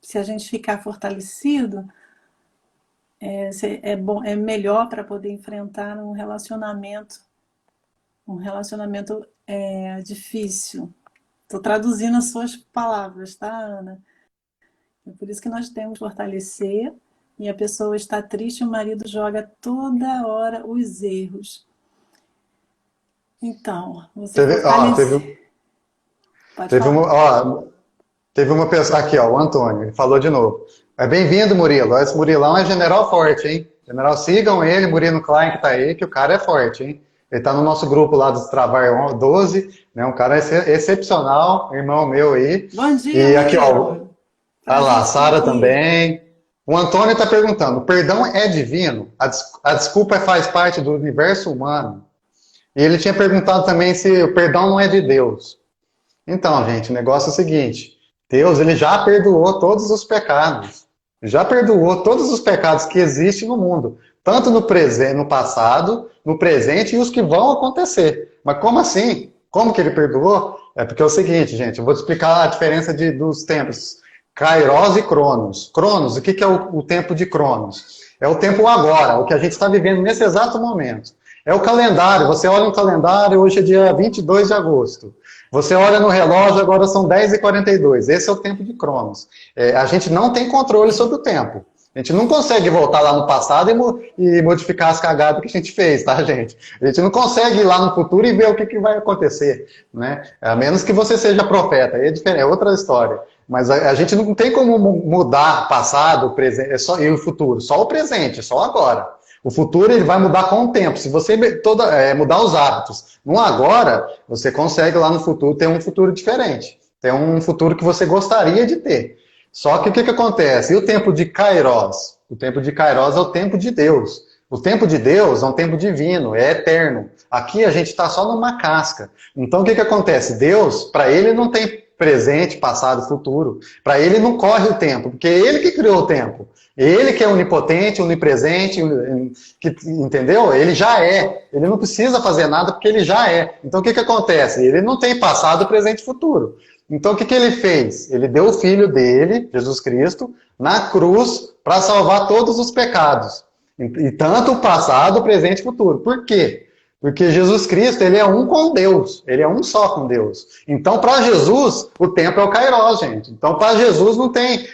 se a gente ficar fortalecido, é melhor para poder enfrentar um relacionamento difícil. Estou traduzindo as suas palavras, tá, Ana? É por isso que nós temos que fortalecer, e a pessoa está triste, o marido joga toda hora os erros. Então, você
teve uma pessoa aqui, ó, o Antônio, ele falou de novo. Bem-vindo, Murilo. Esse Murilão é general forte, hein? General, sigam ele, Murilo Klein, que tá aí, que o cara é forte, hein? Ele tá no nosso grupo lá dos Travar 12, né? Um cara excepcional, irmão meu aí.
Bom dia,
e aqui, ó,
olha
lá, a Sara também. O Antônio está perguntando, o perdão é divino? A desculpa faz parte do universo humano? E ele tinha perguntado também se o perdão não é de Deus. Então, gente, o negócio é o seguinte, Deus, ele já perdoou todos os pecados. Já perdoou todos os pecados que existem no mundo. Tanto no passado, no presente e os que vão acontecer. Mas como assim? Como que ele perdoou? É porque é o seguinte, gente, eu vou te explicar a diferença dos tempos. Kairos e Cronos. Cronos, o que é o tempo de Cronos? É o tempo agora, o que a gente está vivendo nesse exato momento. É o calendário, você olha no calendário, hoje é dia 22 de agosto. Você olha no relógio, agora são 10h42. Esse é o tempo de Cronos. A gente não tem controle sobre o tempo. A gente não consegue voltar lá no passado e modificar as cagadas que a gente fez, tá, gente? A gente não consegue ir lá no futuro e ver o que vai acontecer, né? A menos que você seja profeta, aí é diferente, é outra história. Mas a gente não tem como mudar passado, presente, e o futuro, só o presente, só agora. O futuro ele vai mudar com o tempo. Se você mudar os hábitos no agora, você consegue lá no futuro ter um futuro diferente. Ter um futuro que você gostaria de ter. Só que o que acontece? E o tempo de Kairos? O tempo de Kairos é o tempo de Deus. O tempo de Deus é um tempo divino, é eterno. Aqui a gente está só numa casca. Então o que acontece? Deus, para ele não tem presente, passado, futuro. Para ele não corre o tempo, porque é ele que criou o tempo. Ele que é onipotente, onipresente, entendeu? Ele já é. Ele não precisa fazer nada porque ele já é. Então o que acontece? Ele não tem passado, presente e futuro. Então o que ele fez? Ele deu o filho dele, Jesus Cristo, na cruz para salvar todos os pecados. E tanto o passado, o presente e o futuro. Por quê? Porque Jesus Cristo, ele é um com Deus. Ele é um só com Deus. Então, para Jesus, o tempo é o Kairos, gente. Então, para Jesus não tem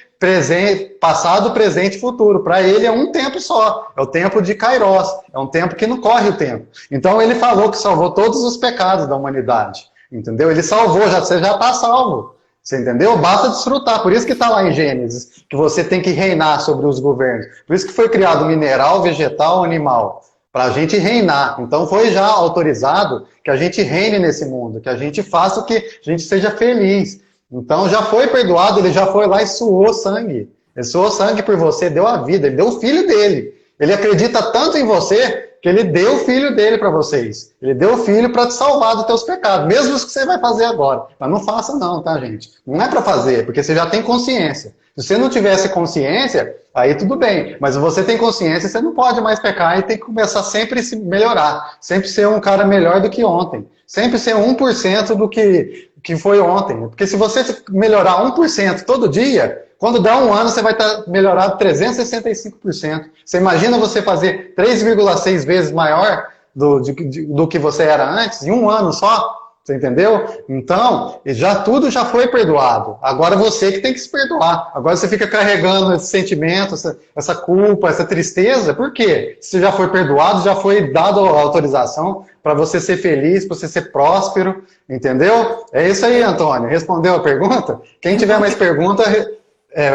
passado, presente e futuro. Para ele é um tempo só. É o tempo de Kairos. É um tempo que não corre o tempo. Então, ele falou que salvou todos os pecados da humanidade. Entendeu? Ele salvou, você já está salvo. Você entendeu? Basta desfrutar. Por isso que está lá em Gênesis, que você tem que reinar sobre os governos. Por isso que foi criado mineral, vegetal, animal. Para a gente reinar. Então foi já autorizado que a gente reine nesse mundo, que a gente faça o que a gente seja feliz. Então já foi perdoado, ele já foi lá e suou sangue. Ele suou sangue por você, deu a vida, ele deu o filho dele. Ele acredita tanto em você que ele deu o filho dele para vocês. Ele deu o filho para te salvar dos teus pecados, mesmo os que você vai fazer agora. Mas não faça não, tá, gente? Não é para fazer, porque você já tem consciência. Se você não tivesse consciência, aí tudo bem. Mas se você tem consciência, você não pode mais pecar e tem que começar sempre a se melhorar. Sempre ser um cara melhor do que ontem. Sempre ser 1% do que foi ontem. Porque se você melhorar 1% todo dia, quando dá um ano, você vai estar melhorado 365%. Você imagina você fazer 3,6 vezes maior do que você era antes, em um ano só? Você entendeu? Então, tudo já foi perdoado. Agora você que tem que se perdoar. Agora você fica carregando esse sentimento, essa culpa, essa tristeza. Por quê? Se já foi perdoado, já foi dado a autorização para você ser feliz, para você ser próspero. Entendeu? É isso aí, Antônio. Respondeu a pergunta? Quem tiver mais pergunta,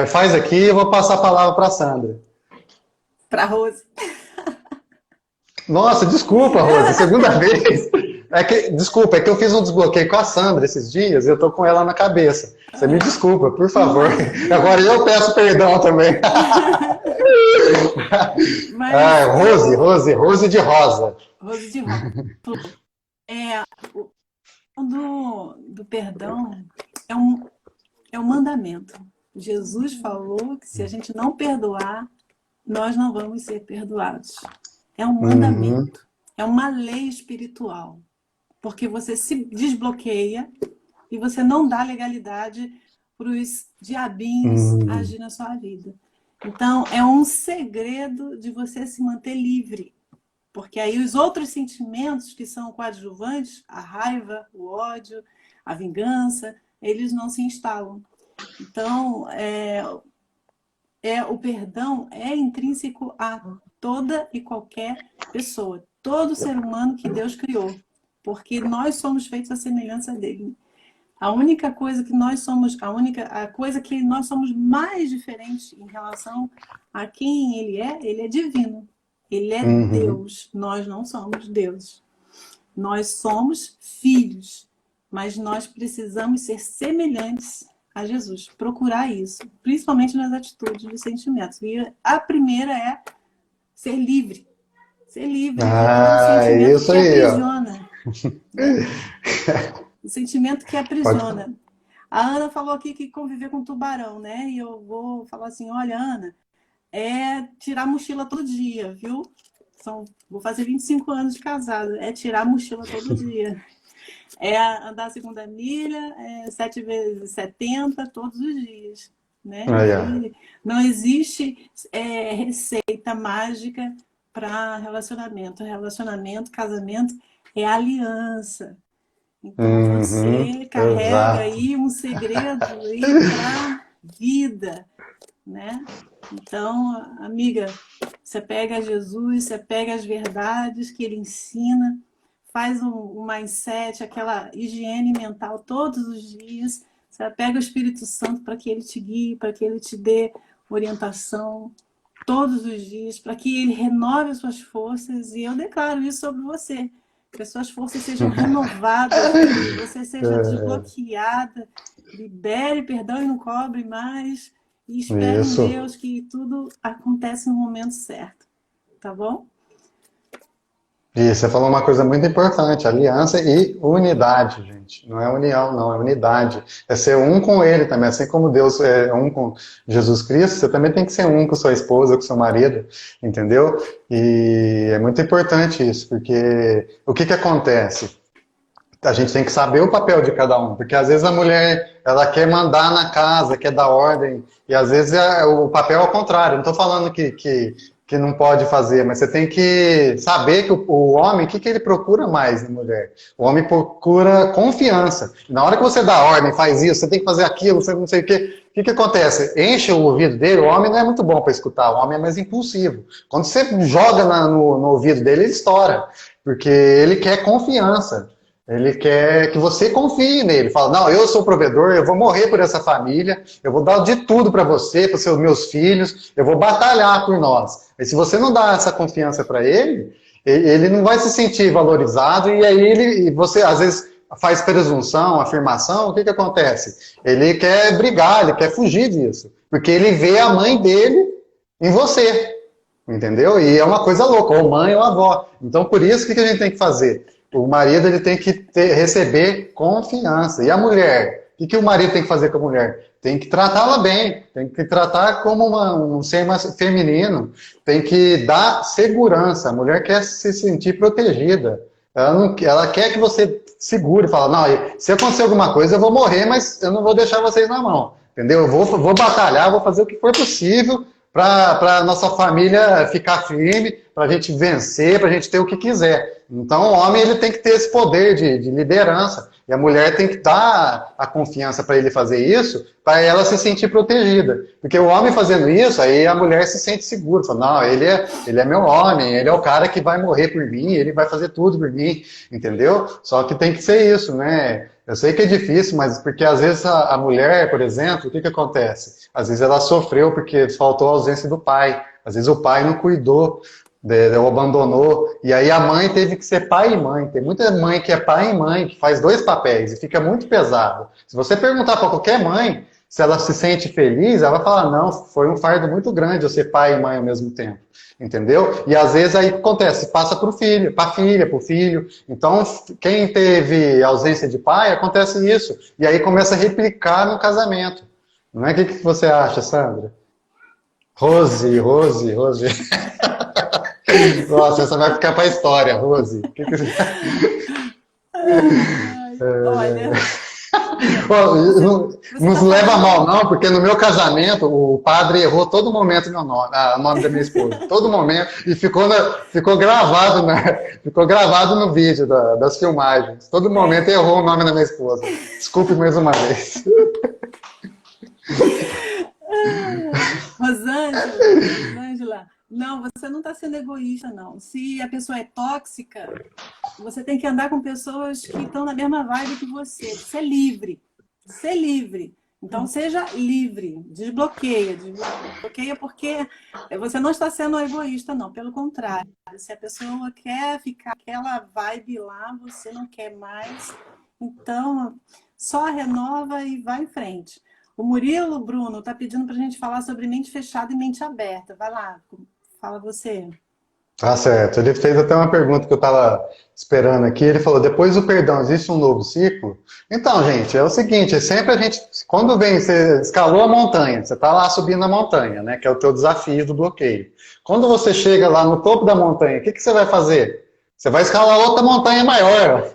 faz aqui. Eu vou passar a palavra para a Sandra.
Para a Rose.
Nossa, desculpa, Rose, segunda vez. Desculpa, é que eu fiz um desbloqueio com a Sandra esses dias e eu tô com ela na cabeça. Você me desculpa, por favor. Agora eu peço perdão também.
Mas
Rose de rosa.
Rose de rosa. O perdão é um mandamento. Jesus falou que se a gente não perdoar, nós não vamos ser perdoados. É um mandamento. É uma lei espiritual. Porque você se desbloqueia e você não dá legalidade para os diabinhos agir na sua vida. Então, é um segredo de você se manter livre. Porque aí os outros sentimentos que são coadjuvantes, a raiva, o ódio, a vingança, eles não se instalam. Então, o perdão é intrínseco a toda e qualquer pessoa, todo ser humano que Deus criou, porque nós somos feitos à semelhança dele. A única coisa que nós somos, a coisa que nós somos mais diferentes em relação a quem ele é divino. Ele é Deus, nós não somos deuses. Nós somos filhos, mas nós precisamos ser semelhantes a Jesus, procurar isso, principalmente nas atitudes e sentimentos. E a primeira é ser livre. Ser livre
é isso aí,
aprisiona. O sentimento que aprisiona. A Ana falou aqui que conviver com tubarão, né? E eu vou falar assim, olha, Ana, é tirar a mochila todo dia, viu? Vou fazer 25 anos de casado, é tirar a mochila todo dia. É andar a segunda milha, 7 vezes 70 todos os dias. Né? Não existe receita mágica para relacionamento. Relacionamento, casamento é aliança. Então você carrega aí um segredo para vida, né? Então, amiga, você pega Jesus, você pega as verdades que ele ensina, faz um mindset, aquela higiene mental todos os dias. Você pega o Espírito Santo para que ele te guie, para que ele te dê orientação todos os dias, para que ele renove as suas forças. E eu declaro isso sobre você. Que as suas forças sejam renovadas, que você seja desbloqueada, libere perdão e não cobre mais. E espere em Deus que tudo acontece no momento certo. Tá bom?
E você falou uma coisa muito importante, aliança e unidade, gente. Não é união, não, é unidade. É ser um com ele também, assim como Deus é um com Jesus Cristo, você também tem que ser um com sua esposa, com seu marido, entendeu? E é muito importante isso, porque o que acontece? A gente tem que saber o papel de cada um, porque às vezes a mulher, ela quer mandar na casa, quer dar ordem, e às vezes o papel é ao contrário. Não estou falando que não pode fazer, mas você tem que saber que o homem, o que ele procura mais na mulher? O homem procura confiança. Na hora que você dá ordem, faz isso, você tem que fazer aquilo, você não sei o quê. O que acontece? Enche o ouvido dele, o homem não é muito bom para escutar, o homem é mais impulsivo. Quando você joga no ouvido dele, ele estoura, porque ele quer confiança. Ele quer que você confie nele. Fala, não, eu sou o provedor, eu vou morrer por essa família, eu vou dar de tudo para você, para os meus filhos, eu vou batalhar por nós. E se você não dá essa confiança para ele, ele não vai se sentir valorizado, e aí você às vezes faz presunção, afirmação, o que acontece? Ele quer brigar, ele quer fugir disso, porque ele vê a mãe dele em você, entendeu? E é uma coisa louca, ou mãe ou avó. Então por isso, o que a gente tem que fazer? O marido ele tem que receber confiança. E a mulher? O que o marido tem que fazer com a mulher? Tem que tratá-la bem, tem que tratar como um ser feminino, tem que dar segurança. A mulher quer se sentir protegida. Ela quer que você segure, fala, não, se acontecer alguma coisa eu vou morrer, mas eu não vou deixar vocês na mão. Entendeu? Eu vou batalhar, vou fazer o que for possível para a nossa família ficar firme, para a gente vencer, para a gente ter o que quiser. Então o homem ele tem que ter esse poder de liderança, e a mulher tem que dar a confiança para ele fazer isso, para ela se sentir protegida. Porque o homem fazendo isso, aí a mulher se sente segura, fala, não, ele é meu homem, ele é o cara que vai morrer por mim, ele vai fazer tudo por mim, entendeu? Só que tem que ser isso, né? Eu sei que é difícil, mas porque às vezes a mulher, por exemplo, o que acontece? Às vezes ela sofreu porque faltou a ausência do pai. Às vezes o pai não cuidou ou abandonou, e aí a mãe teve que ser pai e mãe. Tem muita mãe que é pai e mãe, que faz dois papéis, e fica muito pesado. Se você perguntar para qualquer mãe se ela se sente feliz, ela vai falar, não, foi um fardo muito grande eu ser pai e mãe ao mesmo tempo. Entendeu? E às vezes aí o que acontece? Passa para o filho, para a filha, para o filho. Então, quem teve ausência de pai, acontece isso. E aí começa a replicar no casamento. Não é? O que você acha, Sandra? Rose, Rose, Rose. Nossa, essa vai ficar para a história, Rose.
Olha,
Não se leva mal, não, porque no meu casamento o padre errou todo momento meu nome, o nome da minha esposa. Todo momento. E ficou gravado, né? Ficou gravado no vídeo das filmagens. Todo momento errou o nome da minha esposa. Desculpe mais uma vez.
Rosângela, não, você não está sendo egoísta, não. Se a pessoa é tóxica, você tem que andar com pessoas que estão na mesma vibe que você. Ser livre. Ser livre. Então, seja livre. Desbloqueia. Desbloqueia porque você não está sendo egoísta, não. Pelo contrário. Se a pessoa quer ficar aquela vibe lá, você não quer mais. Então, só renova e vai em frente. O Murilo, Bruno, está pedindo para a gente falar sobre mente fechada e mente aberta. Vai lá, fala você.
Tá certo. Ele fez até uma pergunta que eu estava esperando aqui. Ele falou, depois do perdão, existe um novo ciclo? Então, gente, é o seguinte, sempre a gente, quando vem, você escalou a montanha, você está lá subindo a montanha, né, que é o teu desafio do bloqueio. Quando você chega lá no topo da montanha, o que você vai fazer? Você vai escalar outra montanha maior.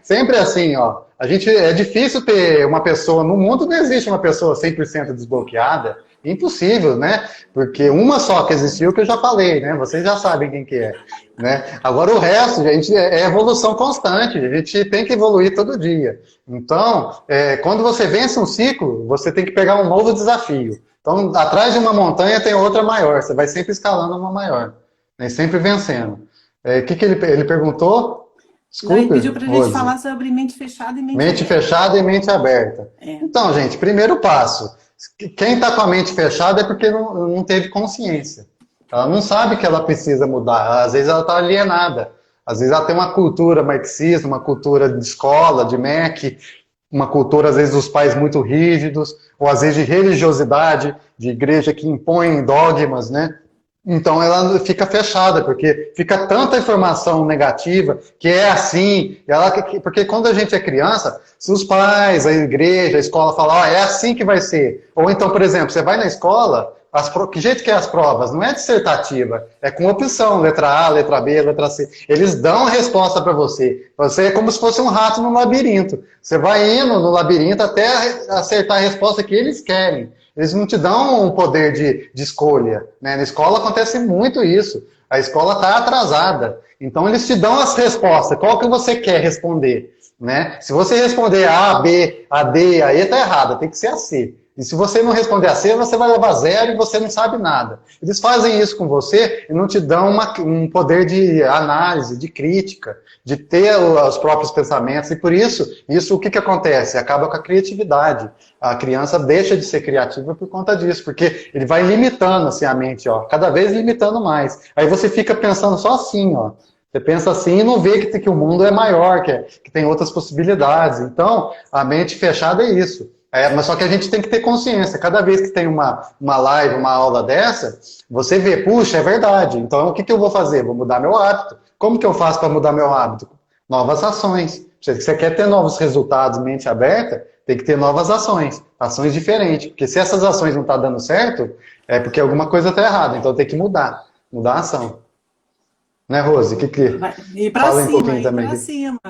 Sempre assim, ó. É difícil ter uma pessoa, no mundo não existe uma pessoa 100% desbloqueada, impossível, né? Porque uma só que existiu que eu já falei, né? Vocês já sabem quem que é, né? Agora o resto, gente, é evolução constante, a gente tem que evoluir todo dia. Então, quando você vence um ciclo, você tem que pegar um novo desafio. Então, atrás de uma montanha tem outra maior, você vai sempre escalando uma maior, né? Sempre vencendo. O que ele perguntou?
Não, ele
Desculpe,
pediu para a gente
Rose.
falar sobre mente fechada e mente aberta.
Mente fechada e mente aberta. Então, gente, primeiro passo. Quem está com a mente fechada é porque não teve consciência. Ela não sabe que ela precisa mudar. Às vezes ela está alienada. Às vezes ela tem uma cultura marxista, uma cultura de escola, de MEC, uma cultura, às vezes, dos pais muito rígidos, ou às vezes de religiosidade, de igreja que impõe dogmas, né? Então ela fica fechada, porque fica tanta informação negativa, que é assim, porque quando a gente é criança, se os pais, a igreja, a escola falam, é assim que vai ser. Ou então, por exemplo, você vai na escola, que jeito que é as provas? Não é dissertativa, é com opção, letra A, letra B, letra C. Eles dão a resposta para você. Você é como se fosse um rato no labirinto. Você vai indo no labirinto até acertar a resposta que eles querem. Eles não te dão um poder de escolha, né? Na escola acontece muito isso. A escola está atrasada. Então eles te dão as respostas. Qual que você quer responder, né? Se você responder A, B, A, D, A, E, está errado. Tem que ser a C. E se você não responder a C, você vai levar 0 e você não sabe nada. Eles fazem isso com você e não te dão um poder de análise, de crítica, de ter os próprios pensamentos. E por isso o que acontece? Acaba com a criatividade. A criança deixa de ser criativa por conta disso, porque ele vai limitando assim, a mente, ó, cada vez limitando mais. Aí você fica pensando só assim, ó. Você pensa assim e não vê que o mundo é maior, que tem outras possibilidades. Então, a mente fechada é isso. Mas só que a gente tem que ter consciência. Cada vez que tem uma live, uma aula dessa, você vê, puxa, é verdade. Então, o que eu vou fazer? Vou mudar meu hábito. Como que eu faço para mudar meu hábito? Novas ações. Se você quer ter novos resultados, mente aberta, tem que ter novas ações. Ações diferentes. Porque se essas ações não estão dando certo, é porque alguma coisa está errada. Então, tem que mudar. Mudar a ação. Né, Rose?
Ir para
Fala um
cima,
pouquinho
ir
também.
para cima.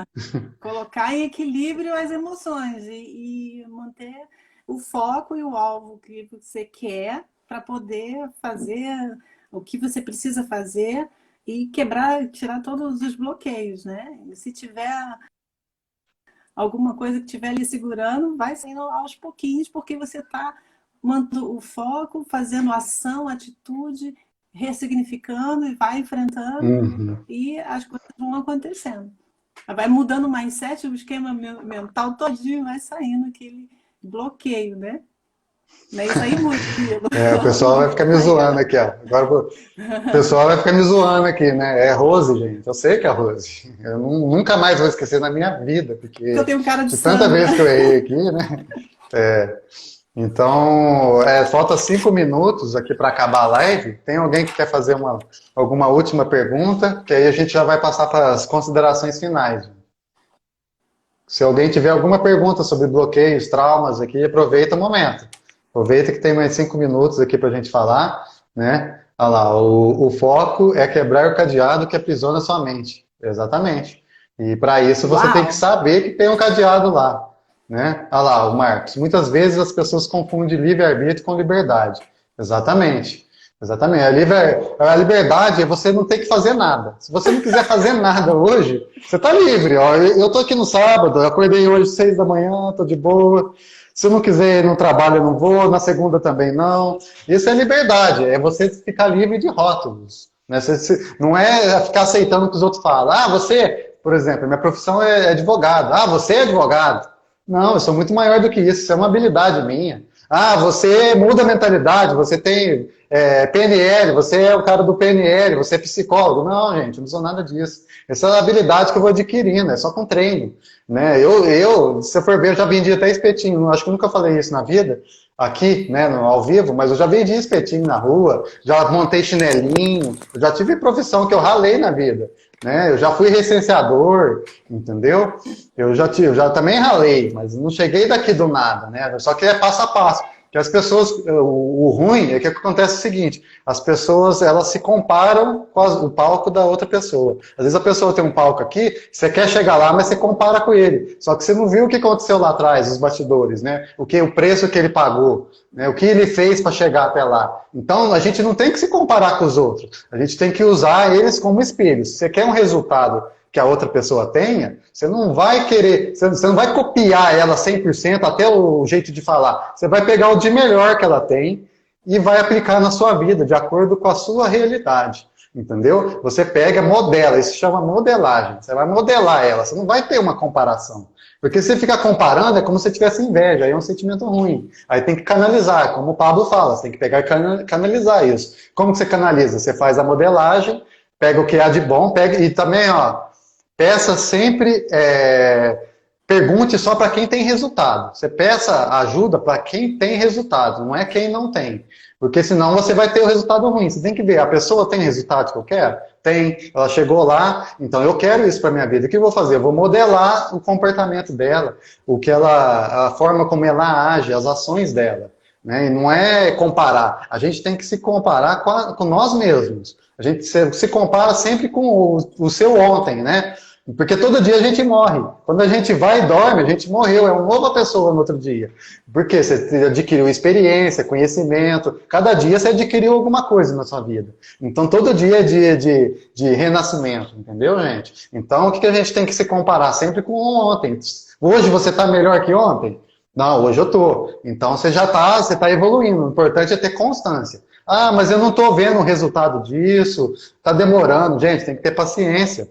Colocar em equilíbrio as emoções e manter o foco e o alvo que você quer para poder fazer o que você precisa fazer e tirar todos os bloqueios, né? E se tiver alguma coisa que estiver lhe segurando, vai saindo aos pouquinhos, porque você está mantendo o foco, fazendo ação, atitude, ressignificando e vai enfrentando e as coisas vão acontecendo. Vai mudando o mindset, o esquema mental todinho vai saindo aquele bloqueio, né? Não é isso aí, Murilo?
O pessoal vai ficar me zoando aqui, ó. Agora o pessoal vai ficar me zoando aqui, né? É Rose, gente. Eu sei que é Rose. Eu nunca mais vou esquecer na minha vida,
Eu
porque
tenho cara de
de tanta
Sandra.
vez que eu errei aqui, né? Então, falta 5 minutos aqui para acabar a live. Tem alguém que quer fazer alguma última pergunta? Que aí a gente já vai passar para as considerações finais. Se alguém tiver alguma pergunta sobre bloqueios, traumas aqui, aproveita o momento. Aproveita que tem mais 5 minutos aqui para a gente falar, né? Olha lá, o foco é quebrar o cadeado que aprisiona sua mente. Exatamente. E para isso você tem que
Uau!
saber que tem um cadeado lá, né? Olha lá, o Marcos. Muitas vezes as pessoas confundem livre-arbítrio com liberdade. Exatamente. Exatamente. A liberdade é você não ter que fazer nada. Se você não quiser fazer nada hoje, você está livre. Ó. Eu estou aqui no sábado, eu acordei hoje 6 da manhã, estou de boa. Se eu não quiser ir no trabalho, eu não vou. Na segunda também não. Isso é liberdade. É você ficar livre de rótulos. Né? Não é ficar aceitando o que os outros falam. Ah, você, por exemplo, minha profissão é advogado. Ah, você é advogado. Não, eu sou muito maior do que isso. Isso é uma habilidade minha. Ah, você muda a mentalidade, você tem PNL, você é o cara do PNL, você é psicólogo. Não, gente, eu não sou nada disso. Essa é a habilidade que eu vou adquirindo, é só com treino. Né? Se eu for ver, eu já vendi até espetinho. Acho que eu nunca falei isso na vida, aqui, né, ao vivo, mas eu já vendi espetinho na rua, já montei chinelinho, eu já tive profissão que eu ralei na vida. Né? Eu já fui recenseador, entendeu? Eu já também ralei, mas não cheguei daqui do nada, né? Só que é passo a passo. Que as pessoas, o ruim é que acontece o seguinte, as pessoas, elas se comparam com o palco da outra pessoa. Às vezes a pessoa tem um palco aqui, você quer chegar lá, mas você compara com ele. Só que você não viu o que aconteceu lá atrás, os bastidores, né? O preço que ele pagou, né? O que ele fez para chegar até lá. Então, a gente não tem que se comparar com os outros. A gente tem que usar eles como espelhos. Se você quer um resultado que a outra pessoa tenha, você não vai querer, você não vai copiar ela 100%, até o jeito de falar. Você vai pegar o de melhor que ela tem e vai aplicar na sua vida, de acordo com a sua realidade. Entendeu? Você pega, modela, isso se chama modelagem. Você vai modelar ela, você não vai ter uma comparação. Porque se você ficar comparando, é como se você tivesse inveja, aí é um sentimento ruim. Aí tem que canalizar, como o Pablo fala, você tem que pegar e canalizar isso. Como que você canaliza? Você faz a modelagem, pega o que há de bom, pega e também, ó, peça sempre, pergunte só para quem tem resultado. Você peça ajuda para quem tem resultado, não é quem não tem. Porque senão você vai ter o resultado ruim. Você tem que ver, a pessoa tem resultado que eu quero? Tem. Ela chegou lá, então eu quero isso para minha vida. O que eu vou fazer? Eu vou modelar o comportamento dela, a forma como ela age, as ações dela. Né? E não é comparar. A gente tem que se comparar com nós mesmos. A gente se compara sempre com o seu ontem, né? Porque todo dia a gente morre. Quando a gente vai e dorme, a gente morreu. É uma nova pessoa no outro dia. Porque você adquiriu experiência, conhecimento. Cada dia você adquiriu alguma coisa na sua vida. Então todo dia é dia de renascimento, entendeu, gente? Então o que a gente tem que se comparar? Sempre com ontem. Hoje você está melhor que ontem? Não, hoje eu tô. Então você você tá evoluindo. O importante é ter constância. Ah, mas eu não estou vendo o resultado disso, está demorando. Gente, tem que ter paciência.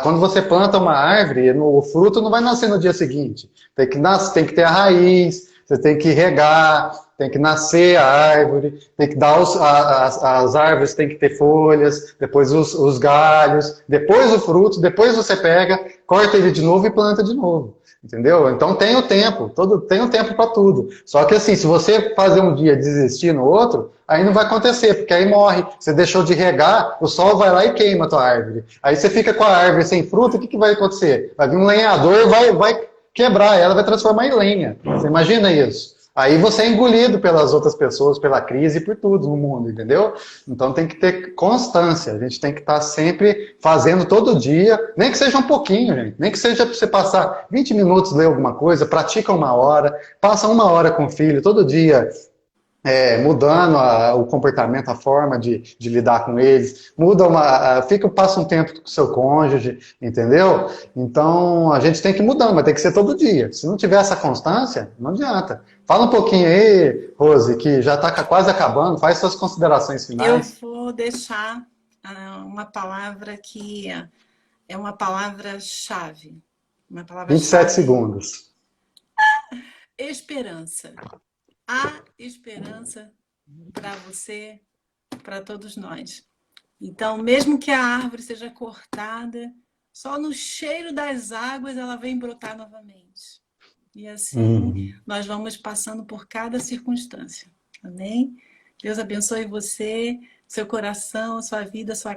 Quando você planta uma árvore, o fruto não vai nascer no dia seguinte. Tem que ter a raiz, você tem que regar, tem que nascer a árvore, tem que dar as árvores têm que ter folhas, depois os galhos, depois o fruto, depois você pega, corta ele de novo e planta de novo. Entendeu? Então tem o tempo, tem o tempo para tudo. Só que assim, se você fazer um dia e desistir no outro, aí não vai acontecer, porque aí morre. Você deixou de regar, o sol vai lá e queima a tua árvore. Aí você fica com a árvore sem fruta, o que vai acontecer? Vai vir um lenhador e vai quebrar ela, vai transformar em lenha. Você imagina isso? Aí você é engolido pelas outras pessoas, pela crise e por tudo no mundo, entendeu? Então tem que ter constância, a gente tem que estar sempre fazendo todo dia, nem que seja um pouquinho, gente, nem que seja para você passar 20 minutos, ler alguma coisa, pratica 1 hora, passa 1 hora com o filho, todo dia, mudando o comportamento, a forma de lidar com eles, passa um tempo com o seu cônjuge, entendeu? Então a gente tem que mudar, mas tem que ser todo dia. Se não tiver essa constância, não adianta. Fala um pouquinho aí, Rose, que já está quase acabando, faz suas considerações finais.
Eu vou deixar uma palavra que é uma palavra-chave. Uma
27
palavra-chave:
segundos.
esperança. há esperança para você, para todos nós. Então, mesmo que a árvore seja cortada, só no cheiro das águas ela vem brotar novamente. E assim nós vamos passando por cada circunstância. Amém? Deus abençoe você, seu coração, sua vida, sua